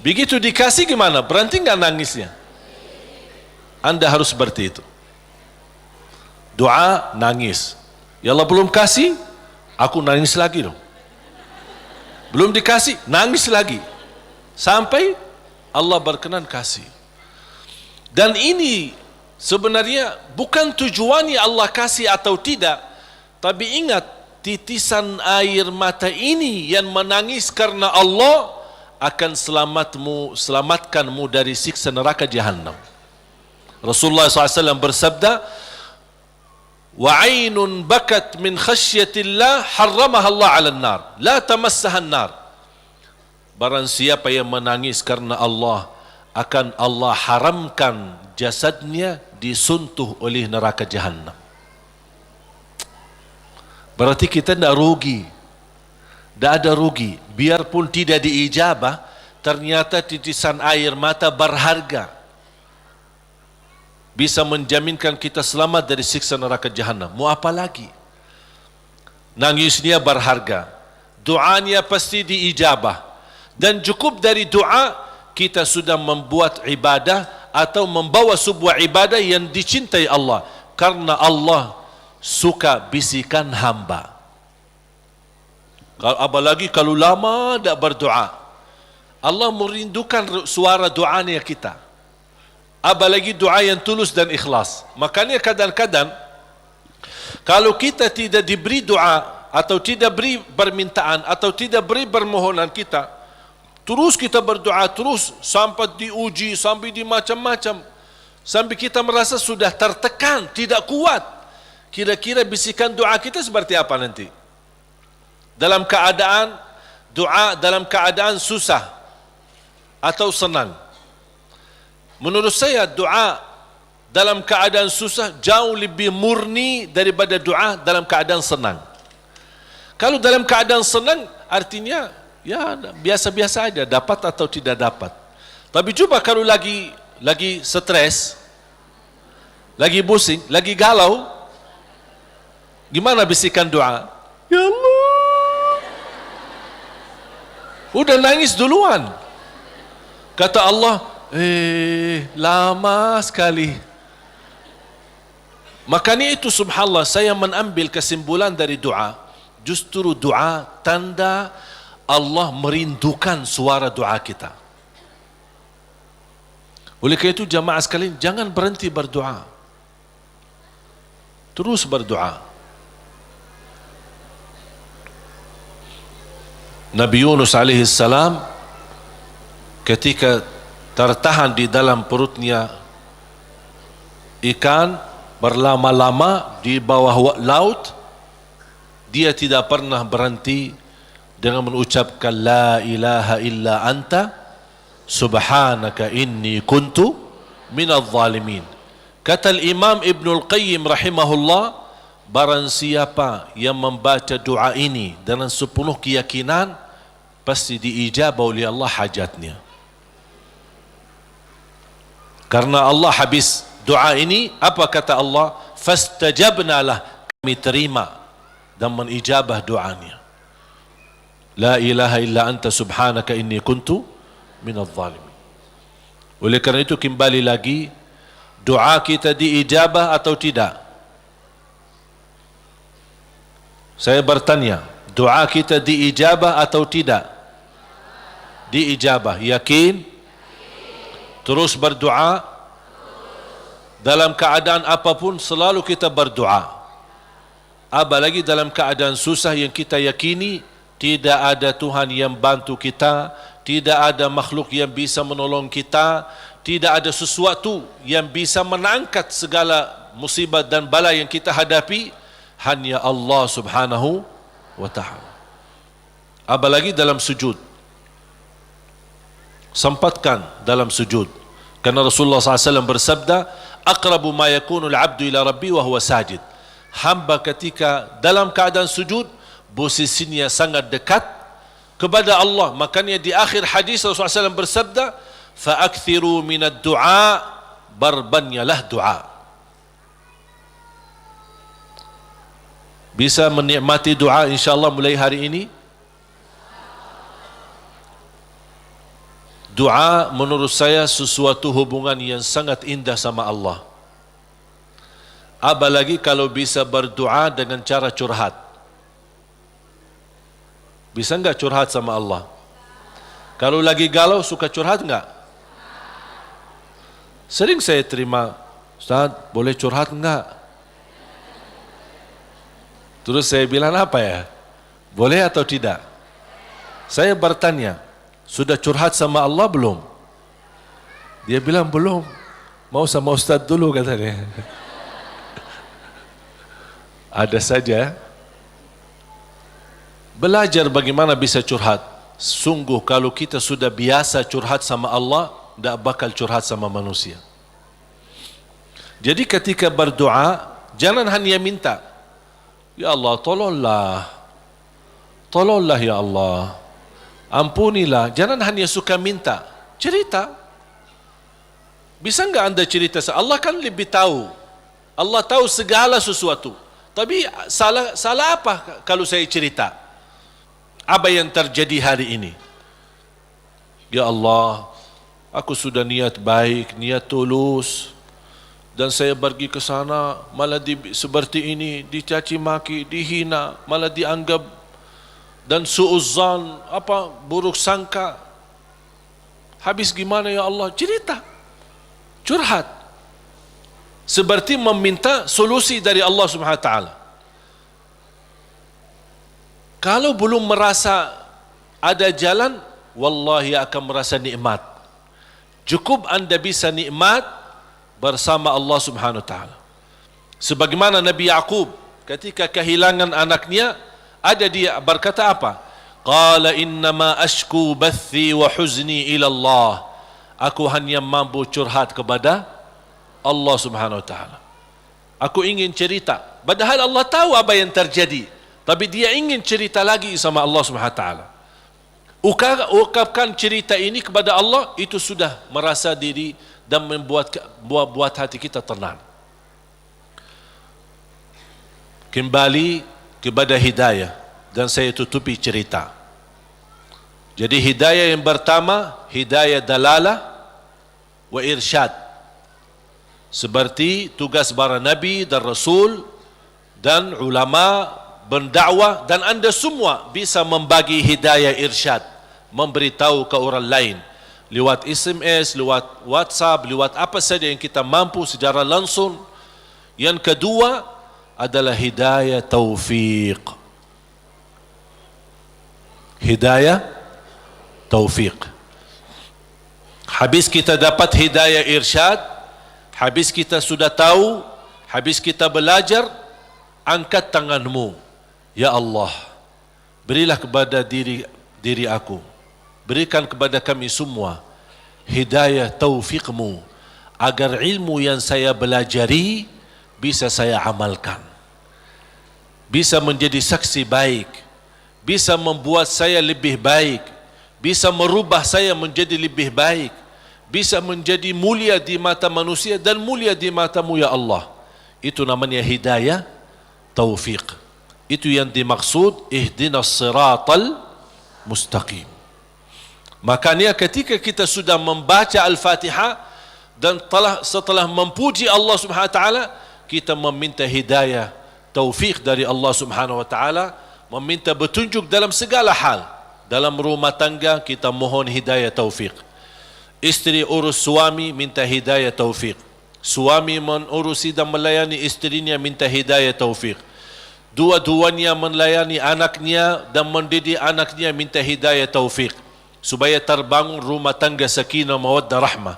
begitu dikasih gimana? Berhenti enggak nangisnya? Anda harus seperti itu. Doa, nangis. Ya Allah belum kasih, aku nangis lagi dong. Belum dikasih, nangis lagi. Sampai Allah berkenan kasih. Dan ini sebenarnya bukan tujuannya Allah kasih atau tidak. Tapi ingat, titisan air mata ini yang menangis karena Allah akan selamatkanmu dari siksa neraka Jahannam. Rasulullah SAW bersabda, وَعَيْنٌ بَكَتْ مِنْ خَشْيَةِ اللَّهِ حَرَّمَهَا اللَّهُ عَلَى النَّارِ لَا تَمَسَّهَا النَّارِ. Barang siapa yang menangis karena Allah, akan Allah haramkan jasadnya disuntuh oleh neraka Jahannam. Berarti kita tidak rugi. Tidak ada rugi. Biarpun tidak diijabah, ternyata titisan air mata berharga, bisa menjaminkan kita selamat dari siksa neraka Jahannam. Mau apa lagi? Nangisnya berharga, doanya pasti diijabah, dan cukup dari doa kita sudah membuat ibadah atau membawa sebuah ibadah yang dicintai Allah, karena Allah suka bisikan hamba. Apalagi kalau lama tidak berdoa, Allah merindukan suara doanya kita. Apalagi doa yang tulus dan ikhlas. Makanya kadang-kadang kalau kita tidak diberi doa atau tidak beri permintaan atau tidak beri permohonan kita, terus kita berdoa terus sampai diuji, sampai di macam-macam, sampai kita merasa sudah tertekan, tidak kuat. Kira-kira bisikan doa kita seperti apa nanti? Dalam keadaan doa, dalam keadaan susah atau senang? Menurut saya doa dalam keadaan susah jauh lebih murni daripada doa dalam keadaan senang. Kalau dalam keadaan senang artinya ya biasa-biasa aja, dapat atau tidak dapat. Tapi coba kalau lagi stres, lagi pusing, lagi galau, gimana bisikan doa? Ya Allah, udah nangis duluan. Kata Allah, lama sekali. Makanya itu subhanallah, saya mengambil kesimpulan dari doa, justru doa tanda Allah merindukan suara doa kita. Oleh karena itu jamaah sekalian, jangan berhenti berdoa, terus berdoa. Nabi Yunus alaihi salam ketika tertahan di dalam perutnya ikan berlama-lama di bawah laut, dia tidak pernah berhenti dengan mengucapkan la ilaha illa anta subhanaka inni kuntu minadh dhalimin. Kata Imam Ibnul Qayyim rahimahullah, barang siapa yang membaca doa ini dengan sepenuh keyakinan, pasti diijabah oleh Allah hajatnya. Karena Allah habis doa ini, apa kata Allah? Fastajabna lah, kami terima dan menijabah doanya. La ilaha illa anta subhanaka inni kuntu minadh zalimin. Oleh kerana itu kembali lagi, doa kita diijabah atau tidak? Saya bertanya, doa kita diijabah atau tidak? Diijabah. Yakin? Terus berdoa. Dalam keadaan apapun selalu kita berdoa. Apalagi dalam keadaan susah yang kita yakini tidak ada Tuhan yang bantu kita, tidak ada makhluk yang bisa menolong kita, tidak ada sesuatu yang bisa mengangkat segala musibah dan bala yang kita hadapi, hanya Allah subhanahu wa ta'ala. Apalagi dalam sujud, sempatkan dalam sujud. Karena Rasulullah SAW bersabda, aqrabu ma yakunul abdu ila rabbi wa huwa sajid. Hamba ketika dalam keadaan sujud, posisinya sangat dekat kepada Allah. Makanya di akhir hadis Rasulullah SAW bersabda, fa'akthiru minad du'a, barbanyalah doa. Bisa menikmati doa insyaAllah mulai hari ini. Doa menurut saya sesuatu hubungan yang sangat indah sama Allah. Apalagi kalau bisa berdoa dengan cara curhat. Bisa enggak curhat sama Allah? Kalau lagi galau suka curhat enggak? Sering saya terima, Ustaz boleh curhat enggak? Terus saya bilang apa ya? Boleh atau tidak? Saya bertanya, sudah curhat sama Allah belum? Dia bilang belum. Mau sama Ustaz dulu katanya. Ada saja. Belajar bagaimana bisa curhat. Sungguh kalau kita sudah biasa curhat sama Allah, tidak bakal curhat sama manusia. Jadi ketika berdoa, jangan hanya minta, ya Allah tolonglah, tolonglah ya Allah, ampunilah. Jangan hanya suka minta, cerita. Bisa enggak anda cerita? Allah kan lebih tahu. Allah tahu segala sesuatu. Tapi salah apa kalau saya cerita? Apa yang terjadi hari ini? Ya Allah, aku sudah niat baik, niat tulus, dan saya pergi ke sana malah seperti ini, dicaci maki, dihina, malah dianggap, dan suuzzan, buruk sangka. Habis gimana ya Allah? Cerita, curhat, seperti meminta solusi dari Allah Subhanahu wa taala. Kalau belum merasa ada jalan, wallahi akan merasa nikmat. Cukup anda bisa nikmat bersama Allah Subhanahu wa taala. Sebagaimana Nabi Yaqub ketika kehilangan anaknya, ada dia berkata apa? Qala innama ashku bathi wa huzni ila Allah. Aku hanya mampu curhat kepada Allah Subhanahu wa taala. Aku ingin cerita, padahal Allah tahu apa yang terjadi, tapi dia ingin cerita lagi sama Allah Subhanahu wa taala. Ungkapkan cerita ini kepada Allah, itu sudah merasa diri dan membuat hati kita tenang. Kembali kepada hidayah, dan saya tutupi cerita. Jadi hidayah yang pertama, hidayah dalalah wa irsyad. Seperti tugas para nabi dan rasul dan ulama berdakwah, dan anda semua bisa membagi hidayah irsyad, memberitahu ke orang lain lewat SMS, lewat WhatsApp, lewat apa saja yang kita mampu secara langsung. Yang kedua adalah hidayah taufiq. Hidayah taufiq. Habis kita dapat hidayah irsyad, habis kita sudah tahu, habis kita belajar, angkat tanganmu. Ya Allah, berilah kepada diri aku, berikan kepada kami semua hidayah taufiqmu, agar ilmu yang saya belajari bisa saya amalkan, bisa menjadi saksi baik, bisa membuat saya lebih baik, bisa merubah saya menjadi lebih baik, bisa menjadi mulia di mata manusia dan mulia di matamu ya Allah. Itu namanya hidayah taufiq. Itu yang dimaksud ihdinas siratal mustaqim. Makanya ketika kita sudah membaca Al-Fatihah dan setelah memuji Allah Subhanahu wa taala, kita meminta hidayah taufik dari Allah Subhanahu wa taala, meminta petunjuk dalam segala hal. Dalam rumah tangga kita mohon hidayah taufik. Isteri urus suami minta hidayah taufik. Suami menurusi dan melayani isterinya minta hidayah taufik. Dua-duanya melayani anaknya dan mendidik anaknya minta hidayah taufik, supaya terbangun rumah tangga sakinah mawaddah rahmah.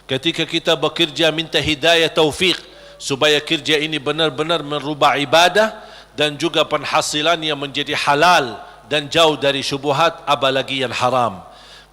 Ketika kita bekerja minta hidayah taufik, supaya kerja ini benar-benar merubah ibadah dan juga penghasilannya menjadi halal dan jauh dari syubhat, apalagi yang haram.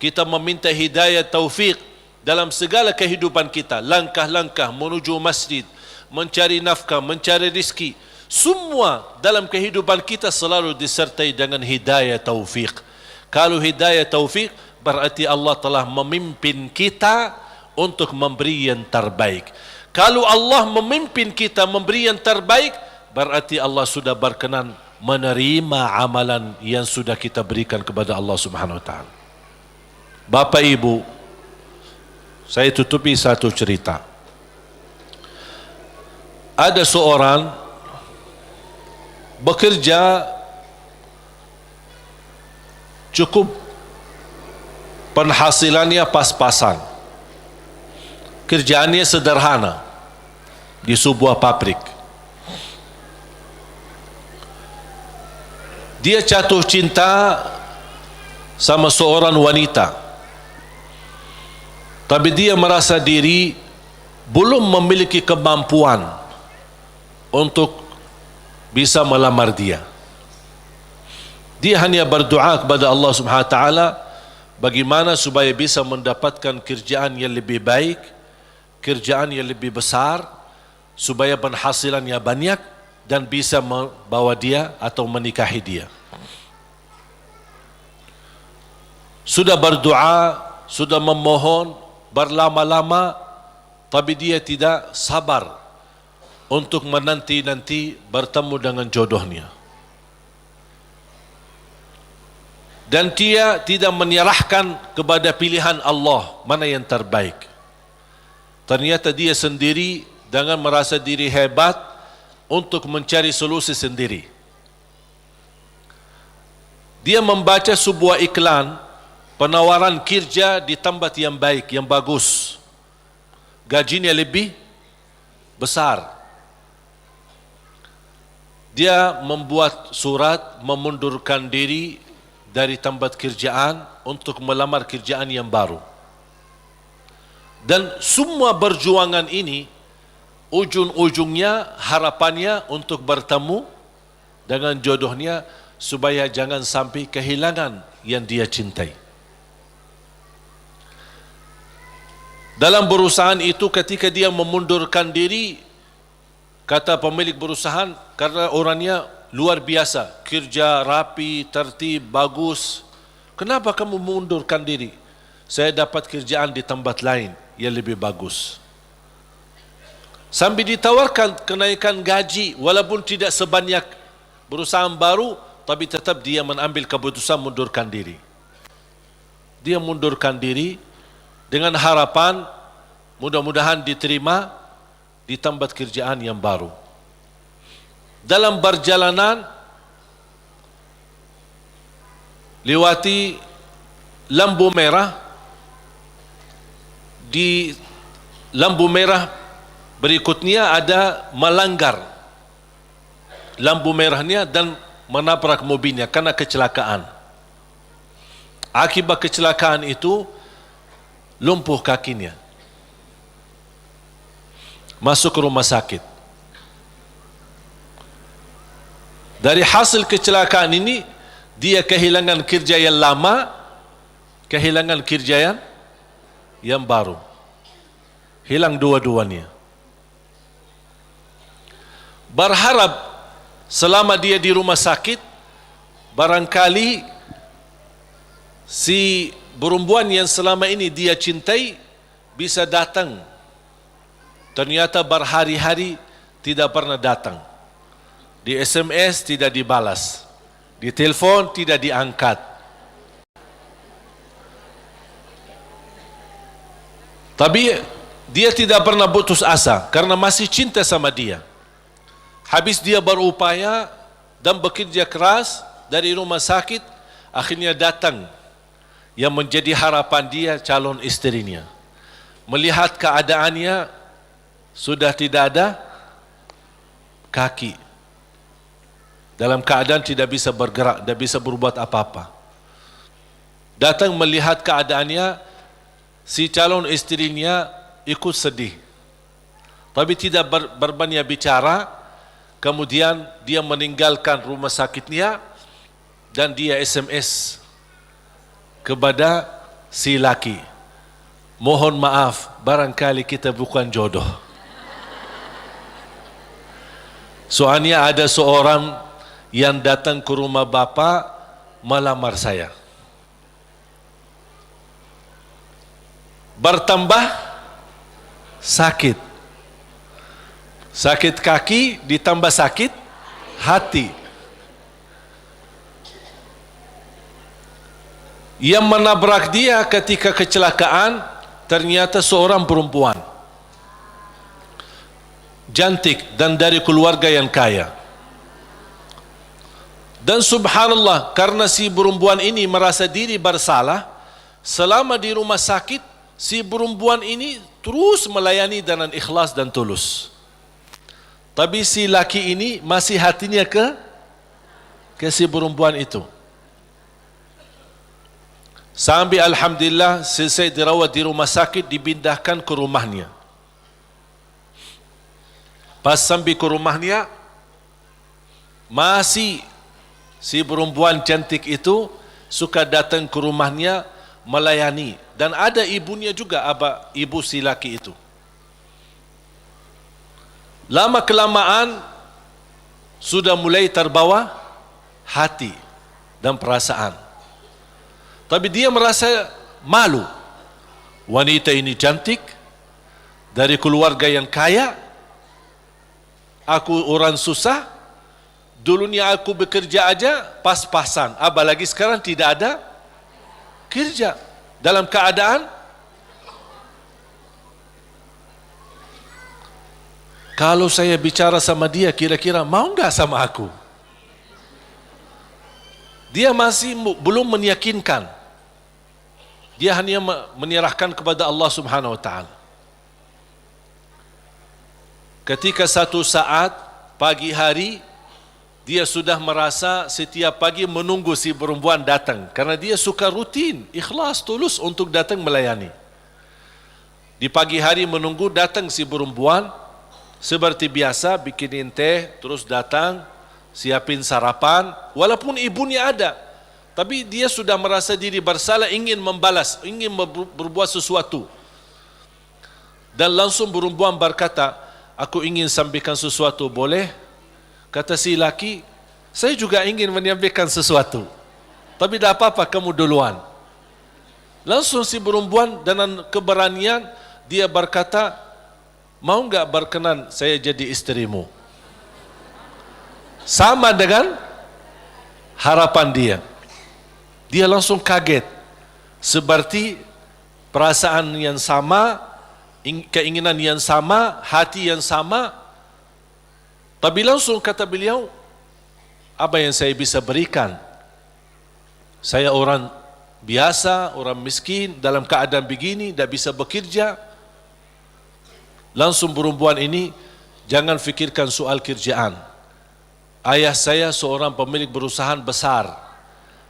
Kita meminta hidayah taufik dalam segala kehidupan kita, langkah-langkah menuju masjid, mencari nafkah, mencari rizki, semua dalam kehidupan kita selalu disertai dengan hidayah taufik. Kalau hidayah taufik berarti Allah telah memimpin kita untuk memberi yang terbaik. Kalau Allah memimpin kita memberi yang terbaik, berarti Allah sudah berkenan menerima amalan yang sudah kita berikan kepada Allah Subhanahu wa taala. Bapak Ibu, saya tutupi satu cerita. Ada seorang bekerja cukup, penghasilannya pas-pasan, kerjaannya sederhana di sebuah pabrik. Dia jatuh cinta sama seorang wanita, tapi dia merasa diri belum memiliki kemampuan untuk bisa melamar dia. Dia hanya berdoa kepada Allah Subhanahu wa taala bagaimana supaya bisa mendapatkan kerjaan yang lebih baik, kerjaan yang lebih besar, supaya penghasilannya banyak dan bisa membawa dia atau menikahi dia. Sudah berdoa, sudah memohon berlama-lama, tapi dia tidak sabar untuk menanti-nanti bertemu dengan jodohnya. Dan dia tidak menyerahkan kepada pilihan Allah mana yang terbaik. Ternyata dia sendiri dengan merasa diri hebat untuk mencari solusi sendiri. Dia membaca sebuah iklan penawaran kerja di tempat yang baik, yang bagus, gajinya lebih besar. Dia membuat surat memundurkan diri dari tempat kerjaan untuk melamar kerjaan yang baru. Dan semua perjuangan ini ujung-ujungnya harapannya untuk bertemu dengan jodohnya supaya jangan sampai kehilangan yang dia cintai. Dalam perusahaan itu ketika dia memundurkan diri, kata pemilik perusahaan, karena orangnya luar biasa, kerja rapi, tertib, bagus, kenapa kamu mengundurkan diri? Saya dapat kerjaan di tempat lain yang lebih bagus. Sambil ditawarkan kenaikan gaji, walaupun tidak sebanyak perusahaan baru, tapi tetap dia mengambil keputusan mundurkan diri. Dia mundurkan diri dengan harapan mudah-mudahan diterima di tempat kerjaan yang baru. Dalam perjalanan lewati lampu merah, di lampu merah berikutnya ada melanggar lampu merahnya dan menabrak mobilnya karena kecelakaan. Akibat kecelakaan itu lumpuh kakinya, masuk ke rumah sakit. Dari hasil kecelakaan ini dia kehilangan kerja yang lama, kehilangan kerja yang baru. hilang dua-duanya. Berharap selama dia di rumah sakit, barangkali si perempuan yang selama ini dia cintai bisa datang. Ternyata berhari-hari tidak pernah datang. Di SMS tidak dibalas, di telepon tidak diangkat. Tapi dia tidak pernah putus asa karena masih cinta sama dia. Habis dia berupaya dan bekerja keras dari rumah sakit, akhirnya datang yang menjadi harapan dia, calon istrinya. Melihat keadaannya sudah tidak ada kaki, dalam keadaan tidak bisa bergerak, tidak bisa berbuat apa-apa. Datang melihat keadaannya, si calon istrinya ikut sedih, tapi tidak berbanyak bicara. Kemudian dia meninggalkan rumah sakitnya dan dia SMS kepada si laki, mohon maaf, barangkali kita bukan jodoh. Soalnya ada seorang yang datang ke rumah bapa melamar saya. Bertambah sakit. Sakit kaki ditambah sakit hati. Yang menabrak dia ketika kecelakaan ternyata seorang perempuan cantik dan dari keluarga yang kaya. Dan subhanallah, karena si perempuan ini merasa diri bersalah, selama di rumah sakit si perempuan ini terus melayani dengan ikhlas dan tulus. Tapi si laki ini masih hatinya ke si perempuan itu. Sampai alhamdulillah selesai dirawat di rumah sakit, dipindahkan ke rumahnya. Pas sampai ke rumahnya, masih si perempuan cantik itu suka datang ke rumahnya melayani. Dan ada ibunya juga, ibu si laki itu. Lama kelamaan sudah mulai terbawa hati dan perasaan. Tapi dia merasa malu. Wanita ini cantik, dari keluarga yang kaya, aku orang susah, dulunya aku bekerja aja pas-pasan, apalagi sekarang tidak ada kerja. Dalam keadaan kalau saya bicara sama dia, kira-kira mau enggak sama aku? Dia masih belum meyakinkan. Dia hanya menyerahkan kepada Allah Subhanahu wa taala. Ketika satu saat pagi hari, dia sudah merasa setiap pagi menunggu si perempuan datang karena dia suka rutin, ikhlas, tulus untuk datang melayani. Di pagi hari menunggu datang si perempuan, seperti biasa bikinin teh, terus datang siapin sarapan, walaupun ibunya ada, tapi dia sudah merasa diri bersalah, ingin membalas, ingin berbuat sesuatu. Dan langsung perempuan berkata, aku ingin sampaikan sesuatu, boleh? Kata si laki, saya juga ingin menyampaikan sesuatu, tapi tidak apa-apa, kamu duluan. Langsung si perempuan dengan keberanian dia berkata, mau enggak berkenan saya jadi istrimu? Sama dengan harapan dia. Dia langsung kaget, seperti perasaan yang sama, keinginan yang sama, hati yang sama. Tapi langsung kata beliau, apa yang saya bisa berikan? Saya orang biasa, orang miskin, dalam keadaan begini, tidak bisa bekerja. Langsung perempuan ini, jangan fikirkan soal kerjaan. Ayah saya seorang pemilik perusahaan besar.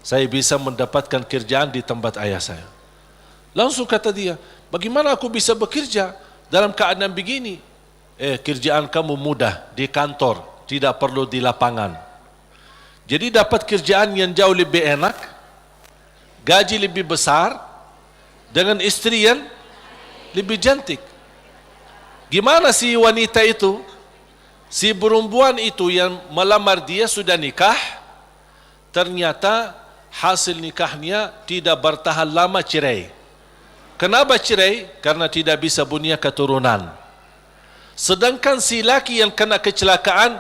Saya bisa mendapatkan kerjaan di tempat ayah saya. Langsung kata dia, bagaimana aku bisa bekerja dalam keadaan begini? Kerjaan kamu mudah di kantor, tidak perlu di lapangan. Jadi dapat kerjaan yang jauh lebih enak, gaji lebih besar, dengan istri yang lebih cantik. Gimana si wanita itu? Si perempuan itu yang melamar dia sudah nikah, ternyata hasil nikahnya tidak bertahan lama, cerai. Kenapa cerai? Karena tidak bisa punya keturunan. Sedangkan si laki yang kena kecelakaan,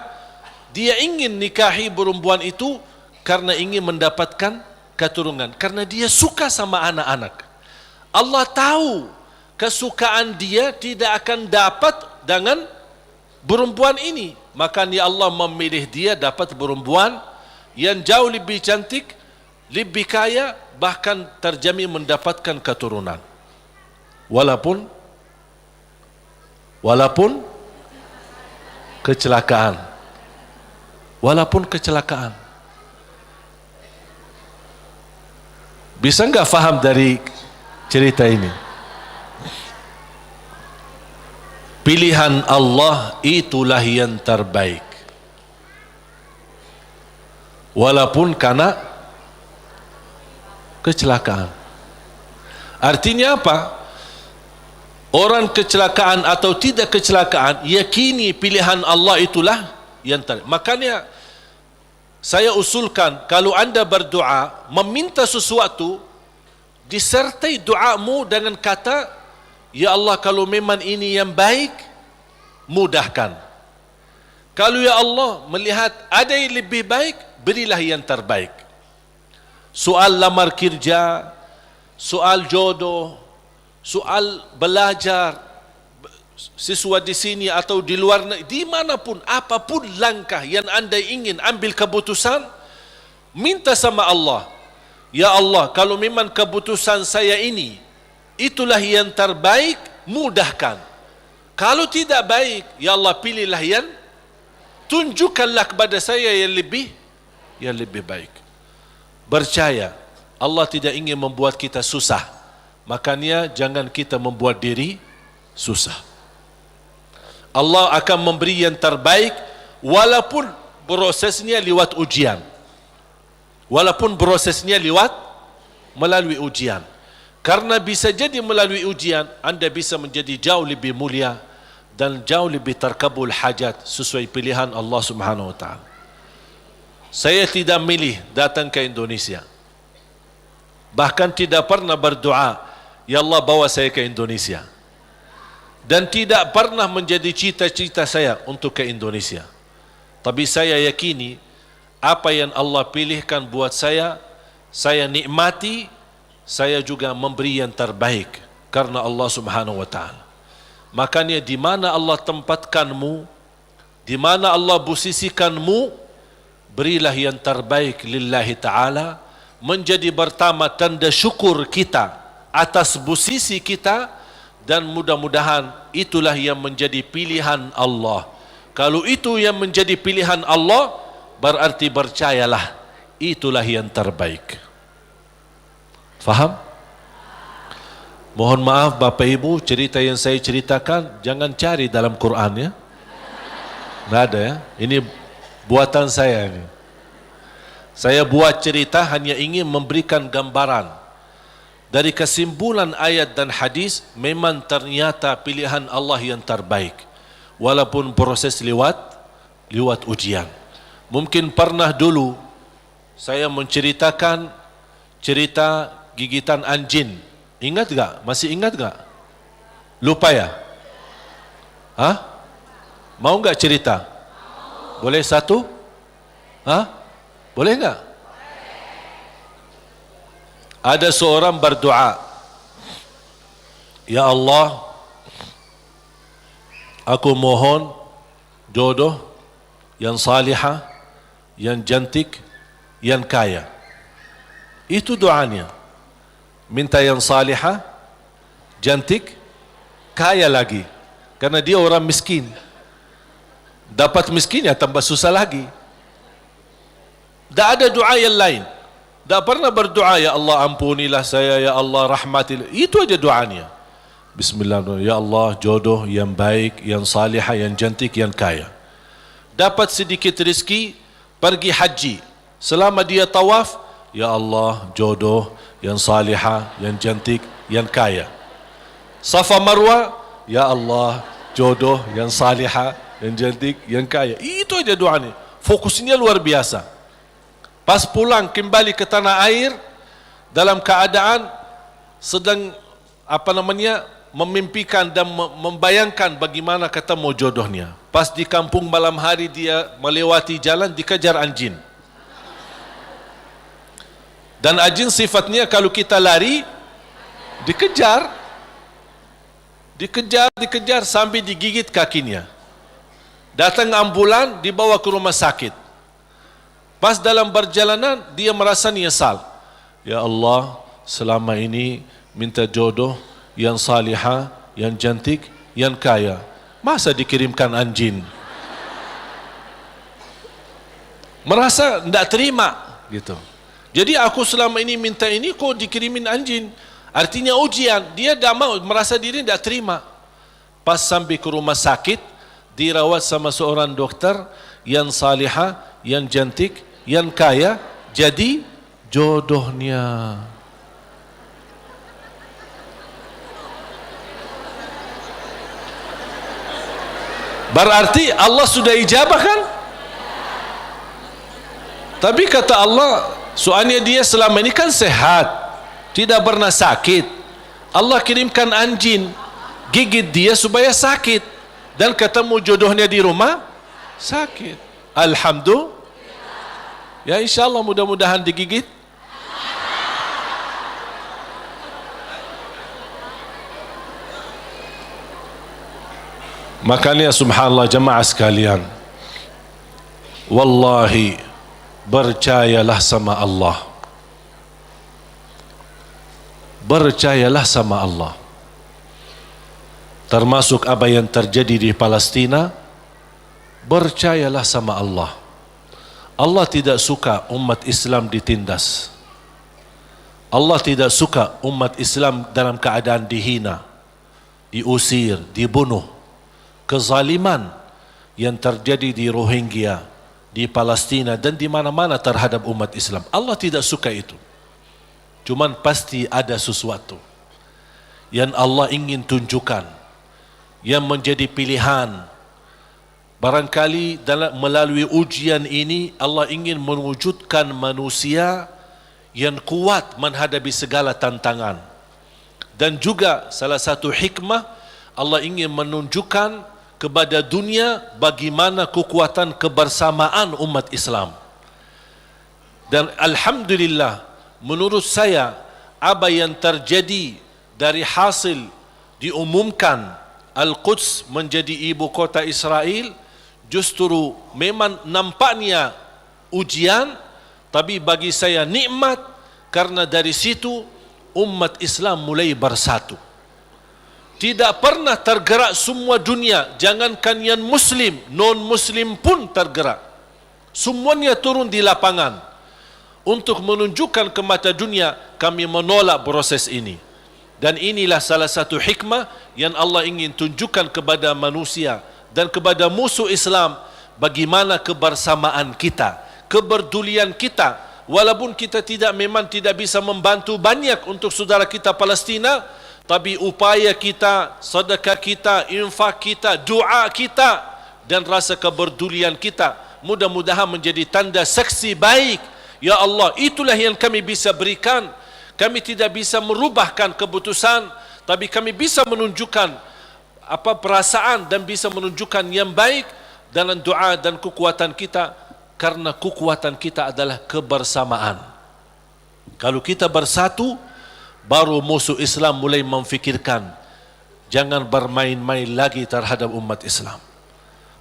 dia ingin nikahi perempuan itu karena ingin mendapatkan keturunan, karena dia suka sama anak-anak. Allah tahu kesukaan dia tidak akan dapat dengan perempuan ini, makanya Allah memilih dia dapat perempuan yang jauh lebih cantik, lebih kaya, bahkan terjamin mendapatkan keturunan. Walaupun kecelakaan. Walaupun kecelakaan. Bisa enggak faham dari cerita ini? Pilihan Allah itulah yang terbaik. Walaupun karena kecelakaan. Artinya apa? Orang kecelakaan atau tidak kecelakaan, yakini pilihan Allah itulah yang terbaik. Makanya saya usulkan, kalau anda berdoa meminta sesuatu, disertai doamu dengan kata, ya Allah, kalau memang ini yang baik, mudahkan. Kalau ya Allah melihat ada yang lebih baik, berilah yang terbaik. Soal lamar kerja, soal jodoh, soal belajar, siswa di sini atau di luar negeri, dimanapun, apapun langkah yang anda ingin ambil keputusan, minta sama Allah, ya Allah, kalau memang keputusan saya ini itulah yang terbaik, mudahkan. Kalau tidak baik, ya Allah, pilihlah yang, tunjukkanlah kepada saya yang lebih baik. Percaya, Allah tidak ingin membuat kita susah. Makanya jangan kita membuat diri susah. Allah akan memberi yang terbaik walaupun prosesnya lewat ujian. Walaupun prosesnya melalui ujian. Karena bisa jadi melalui ujian anda bisa menjadi jauh lebih mulia dan jauh lebih terkabul hajat sesuai pilihan Allah Subhanahu wa taala. Saya tidak milih datang ke Indonesia. Bahkan tidak pernah berdoa, ya Allah bawa saya ke Indonesia. Dan tidak pernah menjadi cita-cita saya untuk ke Indonesia. Tapi saya yakini apa yang Allah pilihkan buat saya nikmati, saya juga memberi yang terbaik karena Allah Subhanahu wa taala. Makanya di mana Allah tempatkanmu, di mana Allah posisikanmu, berilah yang terbaik lillahi ta'ala, menjadi pertama tanda syukur kita atas posisi kita, dan mudah-mudahan itulah yang menjadi pilihan Allah. Kalau itu yang menjadi pilihan Allah, berarti percayalah itulah yang terbaik. Faham? Mohon maaf Bapak Ibu, cerita yang saya ceritakan jangan cari dalam Quran ya. Nggak ada ya. Ini buatan saya ini. Saya buat cerita hanya ingin memberikan gambaran. Dari kesimpulan ayat dan hadis, memang ternyata pilihan Allah yang terbaik. Walaupun proses lewat ujian. Mungkin pernah dulu saya menceritakan cerita gigitan anjing. Ingat gak? Masih ingat gak? Lupa ya? Hah? Mau gak cerita? Boleh satu? Hah? Boleh gak? Ada seorang berdoa, ya Allah, aku mohon jodoh yang salihah, yang cantik, yang kaya. Itu doanya. Minta yang salihah, cantik, kaya lagi. Karena dia orang miskin. Dapat miskinnya tambah susah lagi. Tak ada doa yang lain. Tak pernah berdoa, ya Allah ampunilah saya, ya Allah rahmatilah. Itu aja doanya. Bismillahirrahmanirrahim. Ya Allah jodoh yang baik, yang salihah, yang cantik, yang kaya. Dapat sedikit rezeki, pergi haji. Selama dia tawaf, ya Allah jodoh yang salihah, yang cantik, yang kaya. Safa Marwa, ya Allah jodoh, yang salihah, yang cantik, yang kaya. Itu aja doanya. Fokusnya luar biasa. Pas pulang kembali ke tanah air dalam keadaan sedang memimpikan dan membayangkan bagaimana ketemu jodohnya. Pas di kampung malam hari dia melewati jalan dikejar anjing. Dan anjing sifatnya kalau kita lari dikejar sampai digigit kakinya. Datang ambulan, dibawa ke rumah sakit. Pas dalam perjalanan dia merasa nyesal. Ya Allah, selama ini minta jodoh yang salihah, yang cantik, yang kaya. Masa dikirimkan anjing? Merasa tidak terima gitu. Jadi aku selama ini minta ini kok dikirimin anjing. Artinya ujian. Dia tidak mau, merasa diri tidak terima. Pas sampai ke rumah sakit, dirawat sama seorang dokter yang salihah, yang cantik, yang kaya, jadi jodohnya. Berarti Allah sudah ijabah kan? Tapi kata Allah, soalnya dia selama ini kan sehat, tidak pernah sakit. Allah kirimkan anjing gigit dia supaya sakit, dan ketemu jodohnya di rumah sakit. Alhamdulillah. Ya insyaAllah mudah-mudahan digigit. Makanya subhanallah jemaah sekalian, wallahi percayalah sama Allah. Percayalah sama Allah. Termasuk apa yang terjadi di Palestina, percayalah sama Allah. Allah tidak suka umat Islam ditindas. Allah tidak suka umat Islam dalam keadaan dihina, diusir, dibunuh. Kezaliman yang terjadi di Rohingya, di Palestina dan di mana-mana terhadap umat Islam, Allah tidak suka itu. Cuman pasti ada sesuatu yang Allah ingin tunjukkan, yang menjadi pilihan. Barangkali melalui ujian ini Allah ingin mewujudkan manusia yang kuat menghadapi segala tantangan. Dan juga salah satu hikmah, Allah ingin menunjukkan kepada dunia bagaimana kekuatan kebersamaan umat Islam. Dan alhamdulillah, menurut saya apa yang terjadi dari hasil diumumkan Al-Quds menjadi ibu kota Israel justru memang nampaknya ujian, tapi bagi saya nikmat, karena dari situ umat Islam mulai bersatu. Tidak pernah tergerak semua dunia, jangankan yang muslim, non-muslim pun tergerak. Semuanya turun di lapangan untuk menunjukkan ke mata dunia, kami menolak proses ini. Dan inilah salah satu hikmah yang Allah ingin tunjukkan kepada manusia dan kepada musuh Islam, bagaimana kebersamaan kita, kepedulian kita. Walaupun kita memang tidak bisa membantu banyak untuk saudara kita Palestina, tapi upaya kita, sedekah kita, infak kita, doa kita dan rasa kepedulian kita mudah-mudahan menjadi tanda saksi baik. Ya Allah, itulah yang kami bisa berikan. Kami tidak bisa merubahkan keputusan, tapi kami bisa menunjukkan perasaan dan bisa menunjukkan yang baik dalam doa dan kekuatan kita, karena kekuatan kita adalah kebersamaan. Kalau kita bersatu, baru musuh Islam mulai memfikirkan jangan bermain-main lagi terhadap umat Islam.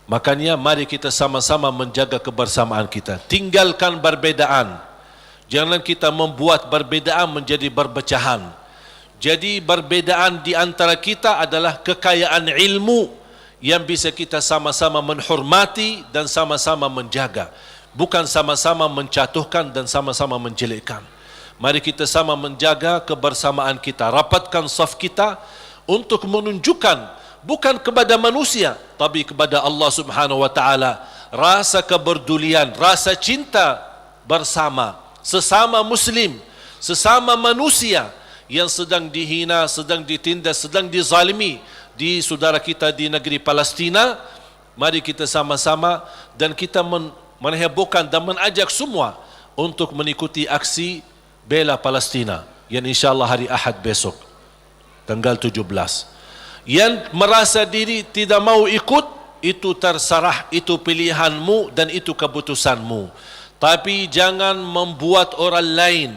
Makanya mari kita sama-sama menjaga kebersamaan kita. Tinggalkan perbedaan. Jangan kita membuat perbedaan menjadi perpecahan. Jadi perbedaan di antara kita adalah kekayaan ilmu yang bisa kita sama-sama menghormati dan sama-sama menjaga, bukan sama-sama menjatuhkan dan sama-sama menjelekkan. Mari kita sama menjaga kebersamaan kita, rapatkan saf kita untuk menunjukkan bukan kepada manusia tapi kepada Allah Subhanahu wa taala rasa kepedulian, rasa cinta bersama sesama muslim, sesama manusia yang sedang dihina, sedang ditindas, sedang dizalimi, di saudara kita di negeri Palestina. Mari kita sama-sama dan kita menghebohkan dan mengajak semua untuk mengikuti aksi bela Palestina yang insyaAllah hari Ahad besok tanggal 17. Yang merasa diri tidak mau ikut, itu terserah, itu pilihanmu dan itu keputusanmu. Tapi jangan membuat orang lain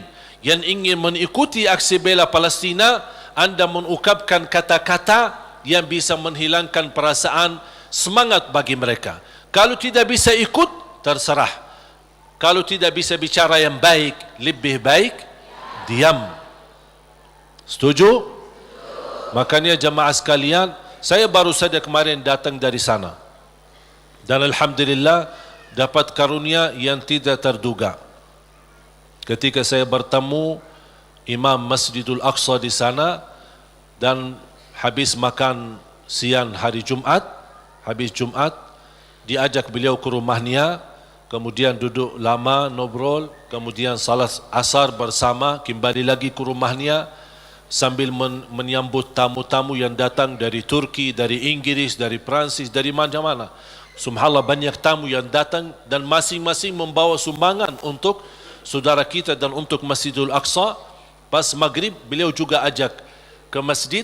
yang ingin mengikuti aksi bela Palestina, anda mengungkapkan kata-kata yang bisa menghilangkan perasaan semangat bagi mereka. Kalau tidak bisa ikut, terserah. Kalau tidak bisa bicara yang baik, lebih baik diam. Setuju? Makanya jemaah sekalian, saya baru saja kemarin datang dari sana. Dan alhamdulillah dapat karunia yang tidak terduga. Ketika saya bertemu Imam Masjidul Aqsa di sana dan habis makan siang hari Jumat, diajak beliau ke rumahnya, kemudian duduk lama ngobrol, kemudian salat asar bersama, kembali lagi ke rumahnya sambil menyambut tamu-tamu yang datang dari Turki, dari Inggris, dari Perancis, dari mana-mana. Subhanallah, banyak tamu yang datang dan masing-masing membawa sumbangan untuk saudara kita dan untuk Masjidul Aqsa. Pas maghrib beliau juga ajak ke masjid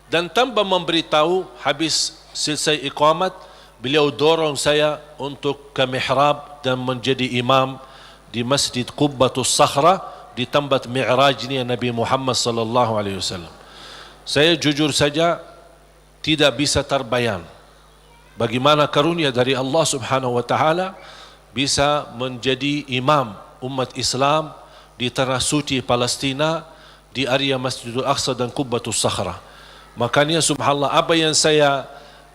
dan tanpa memberitahu, habis selesai iqamat, beliau dorong saya untuk ke mihrab dan menjadi imam di Masjid Qubbatus Sakhra di tempat mi'rajnya Nabi Muhammad sallallahu alaihi wasallam. Saya jujur saja tidak bisa terbayang bagaimana karunia dari Allah Subhanahu wa taala bisa menjadi imam umat Islam di tanah suci Palestina, di area Masjidul Aqsa dan Qubbatus Sakhra. Makanya subhanallah, apa yang saya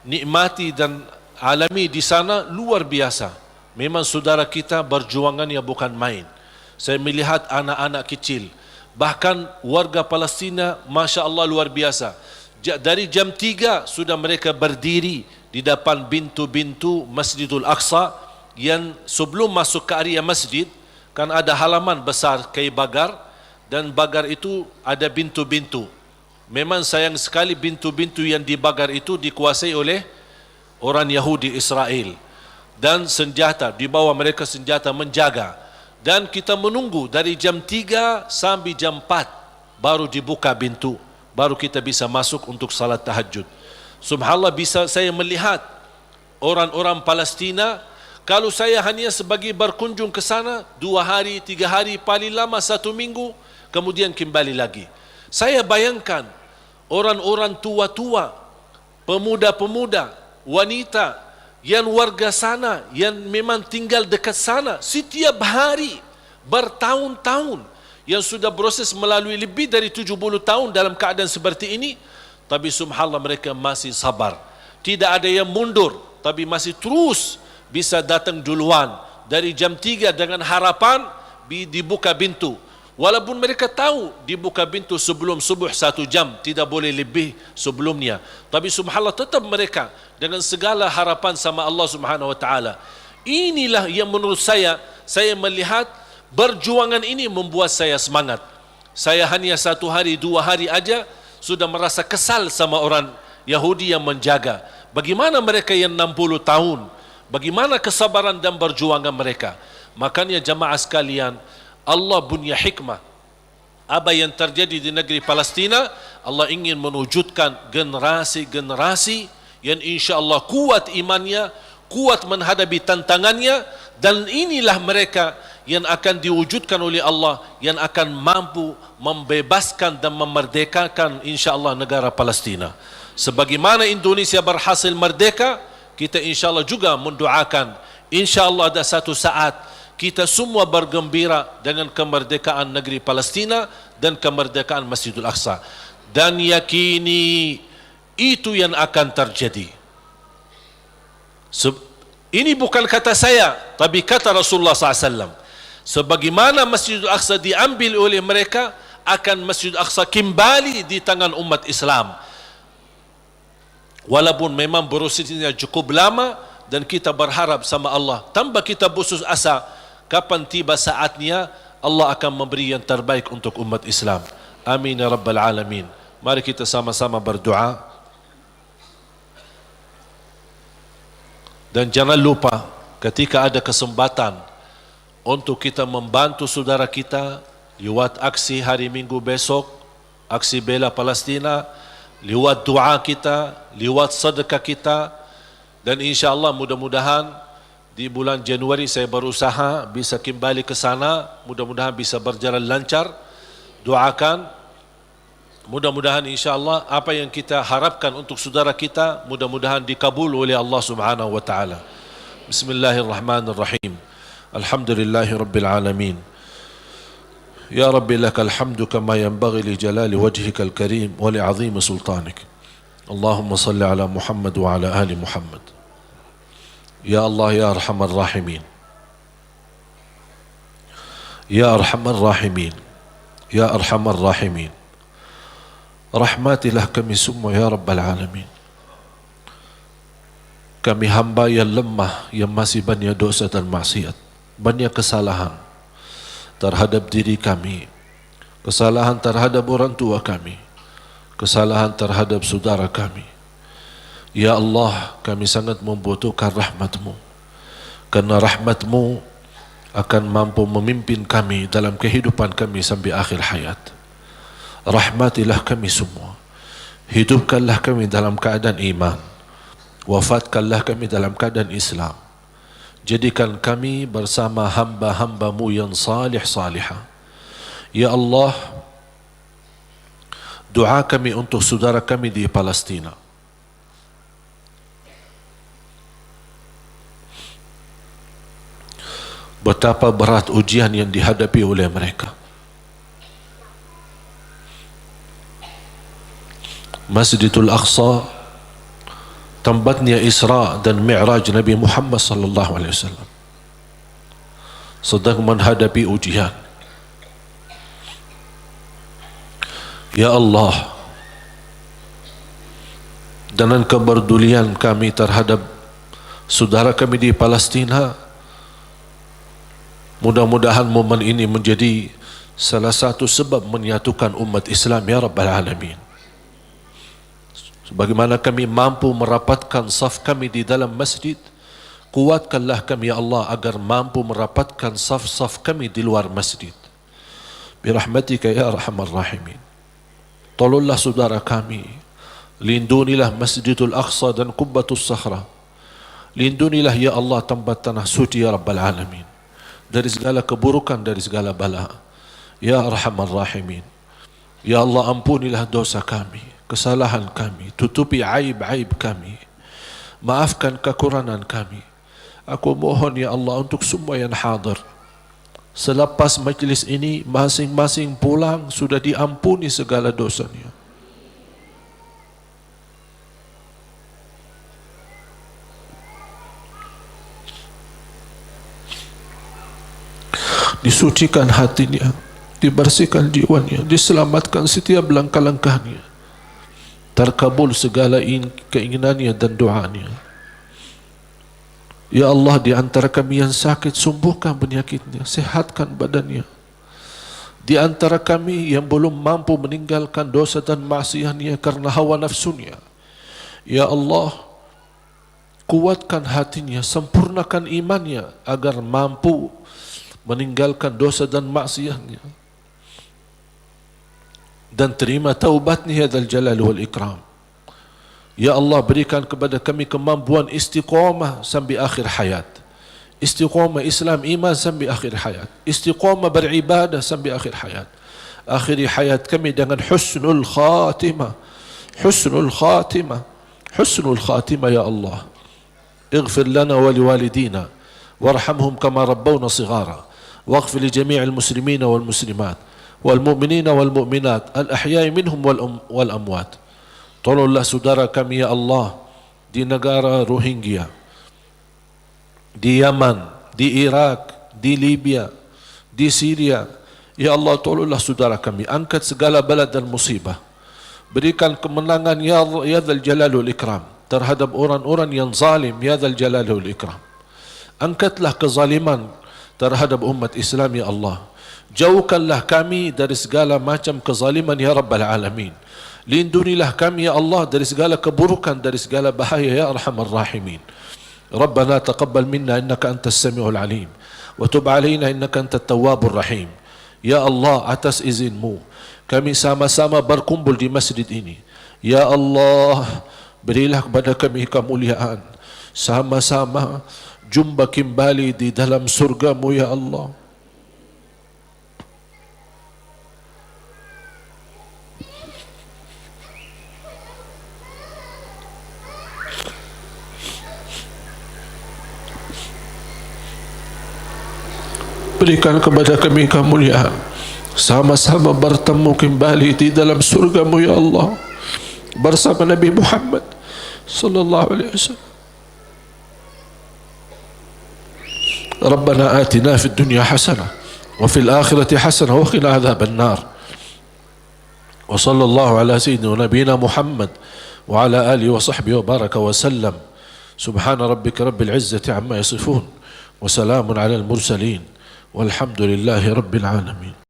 nikmati dan alami di sana luar biasa. Memang saudara kita berjuangannya bukan main. Saya melihat anak-anak kecil, bahkan warga Palestina, Masya Allah luar biasa. Dari jam 3 sudah mereka berdiri di depan pintu-pintu Masjidul Aqsa, yang sebelum masuk ke area masjid kan ada halaman besar kayu bagar, dan bagar itu ada pintu-pintu. Memang sayang sekali pintu-pintu yang dibagar itu dikuasai oleh orang Yahudi Israel, dan senjata, di bawah mereka senjata menjaga. Dan kita menunggu dari jam 3 sampai jam 4 baru dibuka pintu, baru kita bisa masuk untuk salat tahajud. Subhanallah, bisa saya melihat orang-orang Palestina, kalau saya hanya sebagai berkunjung ke sana 2 hari, 3 hari, paling lama 1 minggu, kemudian kembali lagi. Saya bayangkan orang-orang tua-tua, pemuda-pemuda, wanita yang warga sana, yang memang tinggal dekat sana setiap hari bertahun-tahun, yang sudah proses melalui lebih dari 70 tahun dalam keadaan seperti ini, tapi subhanallah mereka masih sabar. Tidak ada yang mundur, tapi masih terus bisa datang duluan dari jam 3 dengan harapan dibuka pintu. Walaupun mereka tahu dibuka pintu sebelum subuh 1 jam, tidak boleh lebih sebelumnya, tapi subhanallah tetap mereka dengan segala harapan sama Allah Subhanahu wa taala. Inilah yang menurut saya melihat perjuangan ini membuat saya semangat. Saya hanya 1 hari 2 hari aja sudah merasa kesal sama orang Yahudi yang menjaga. Bagaimana mereka yang 60 tahun, bagaimana kesabaran dan perjuangan mereka. Makanya jamaah sekalian, Allah punya hikmah. Apa yang terjadi di negeri Palestina, Allah ingin mewujudkan generasi-generasi yang insya-Allah kuat imannya, kuat menghadapi tantangannya, dan inilah mereka yang akan diwujudkan oleh Allah, yang akan mampu membebaskan dan memerdekakan insya-Allah negara Palestina. Sebagaimana Indonesia berhasil merdeka, kita insya-Allah juga mendoakan insya-Allah ada satu saat kita semua bergembira dengan kemerdekaan negeri Palestina dan kemerdekaan Masjidul Aqsa, dan yakini itu yang akan terjadi. Ini bukan kata saya, tapi kata Rasulullah SAW. Sebagaimana Masjidul Aqsa diambil oleh mereka, akan Masjidul Aqsa kembali di tangan umat Islam. Walaupun memang prosesnya cukup lama, dan kita berharap sama Allah, tanpa kita putus asa, kapan tiba saatnya Allah akan memberi yang terbaik untuk umat Islam. Amin ya rabbal alamin. Mari kita sama-sama berdoa. Dan jangan lupa ketika ada kesempatan untuk kita membantu saudara kita lewat aksi hari Minggu besok, aksi bela Palestina, lewat doa kita, lewat sedekah kita, dan insya-Allah mudah-mudahan di bulan Januari saya berusaha bisa kembali ke sana, mudah-mudahan bisa berjalan lancar. Doakan mudah-mudahan insya-Allah apa yang kita harapkan untuk saudara kita mudah-mudahan dikabul oleh Allah Subhanahu wa taala. Bismillahirrahmanirrahim. Alhamdulillahirabbil alamin. Ya Rabbi lakal hamdu kama yanbaghi li jalali wajhikal karim wa li 'azimi sultanik. Allahumma salli ala Muhammad wa ala ali Muhammad. Ya Allah ya arhamar rahimin. Ya arhamar rahimin. Ya arhamar rahimin. Rahmatilah kami semua ya Rabbal Alamin. Kami hamba yang lemah, yang masih banyak dosa dan maksiat, banyak kesalahan terhadap diri kami, kesalahan terhadap orang tua kami, kesalahan terhadap saudara kami. Ya Allah, kami sangat membutuhkan rahmat-Mu, karena rahmat-Mu akan mampu memimpin kami dalam kehidupan kami sampai akhir hayat. Rahmatilah kami semua, hidupkanlah kami dalam keadaan iman, wafatkanlah kami dalam keadaan Islam. Jadikan kami bersama hamba-hamba-Mu yang salih-salihah. Ya Allah, doa kami untuk saudara kami di Palestina. Betapa berat ujian yang dihadapi oleh mereka. Masjidul Aqsa, tempatnya Isra dan Mi'raj Nabi Muhammad sallallahu alaihi wasallam, sedang menghadapi ujian. Ya Allah, dengan kepedulian kami terhadap saudara kami di Palestina, mudah-mudahan momen ini menjadi salah satu sebab menyatukan umat Islam ya Rabbal Alamin. Sebagaimana kami mampu merapatkan saf kami di dalam masjid, kuatkanlah kami ya Allah agar mampu merapatkan saf-saf kami di luar masjid. Birahmatika ya arhamar rahimin. Tolonglah saudara kami, lindunilah Masjidul Aqsa dan Qubbatus Sakhra. Lindunilah ya Allah tempat tanah suci ya Rabbal Alamin dari segala keburukan, dari segala bala. Ya arhamar rahimin. Ya Allah, ampunilah dosa kami, kesalahan kami, tutupi aib-aib kami, maafkan kekurangan kami. Aku mohon ya Allah untuk semua yang hadir, selepas majlis ini masing-masing pulang sudah diampuni segala dosanya. Disucikan hatinya, dibersihkan jiwanya, diselamatkan setiap langkah-langkahnya, terkabul segala keinginannya dan doanya. Ya Allah, di antara kami yang sakit, sembuhkan penyakitnya, sehatkan badannya. Di antara kami yang belum mampu meninggalkan dosa dan maksiatnya karena hawa nafsunya, ya Allah, kuatkan hatinya, sempurnakan imannya agar mampu meninggalkan dosa dan maksiatnya, dan terima taubatnya ya Dzal Jalal wal Ikram. Ya Allah, berikan kepada kami kemampuan istiqamah sampai akhir hayat, istiqamah Islam iman sampai akhir hayat, istiqamah beribadah sampai akhir hayat. Akhiri hayat kami dengan husnul khatimah, husnul khatimah, husnul khatimah ya Allah. اغفر لنا ولوالدينا وارحمهم كما ربونا صغارا واغفر لجميع المسلمين والمسلمات والمؤمنين والمؤمنات الأحياء منهم والأموات. Tolonglah saudara kami ya Allah di negara Rohingya, di Yaman, di Iraq, di Libya, di Syria. Ya Allah, tolonglah saudara kami, angkat segala bala dan musibah, berikan kemenangan ya Dzal Jalal wal Ikram terhadap orang-orang yang zalim ya Dzal Jalal wal Ikram. Angkatlah kezaliman terhadap umat Islam ya Allah. Jauhkanlah kami dari segala macam kezaliman ya Rabbal Alamin. Lindunilah kami ya Allah dari segala keburukan, dari segala bahaya ya Arhamar Rahimin. ربنا تقبل منا إنك أنت السميع العليم وتب علينا إنك أنت التواب الرحيم. Ya Allah, atas izinmu kami sama-sama berkumpul di masjid ini. Ya Allah, berilah kepada kami kemuliaan, sama-sama jumpa kembali di dalam surgamu ya Allah. Berikan kepada kami kemuliaan, sama-sama bertemu kembali di dalam surgamu ya Allah bersama Nabi Muhammad sallallahu alaihi wasallam. Rabbana atina fid dunya hasanah wa fil akhirati hasanah wa qina adzaban nar. Wa sallallahu ala sayyidina nabiyina Muhammad wa ala alihi wa sahbihi wa baraka wa sallam. Subhana rabbika rabbil izzati amma yasifun wa salamun ala al mursalin والحمد لله رب العالمين.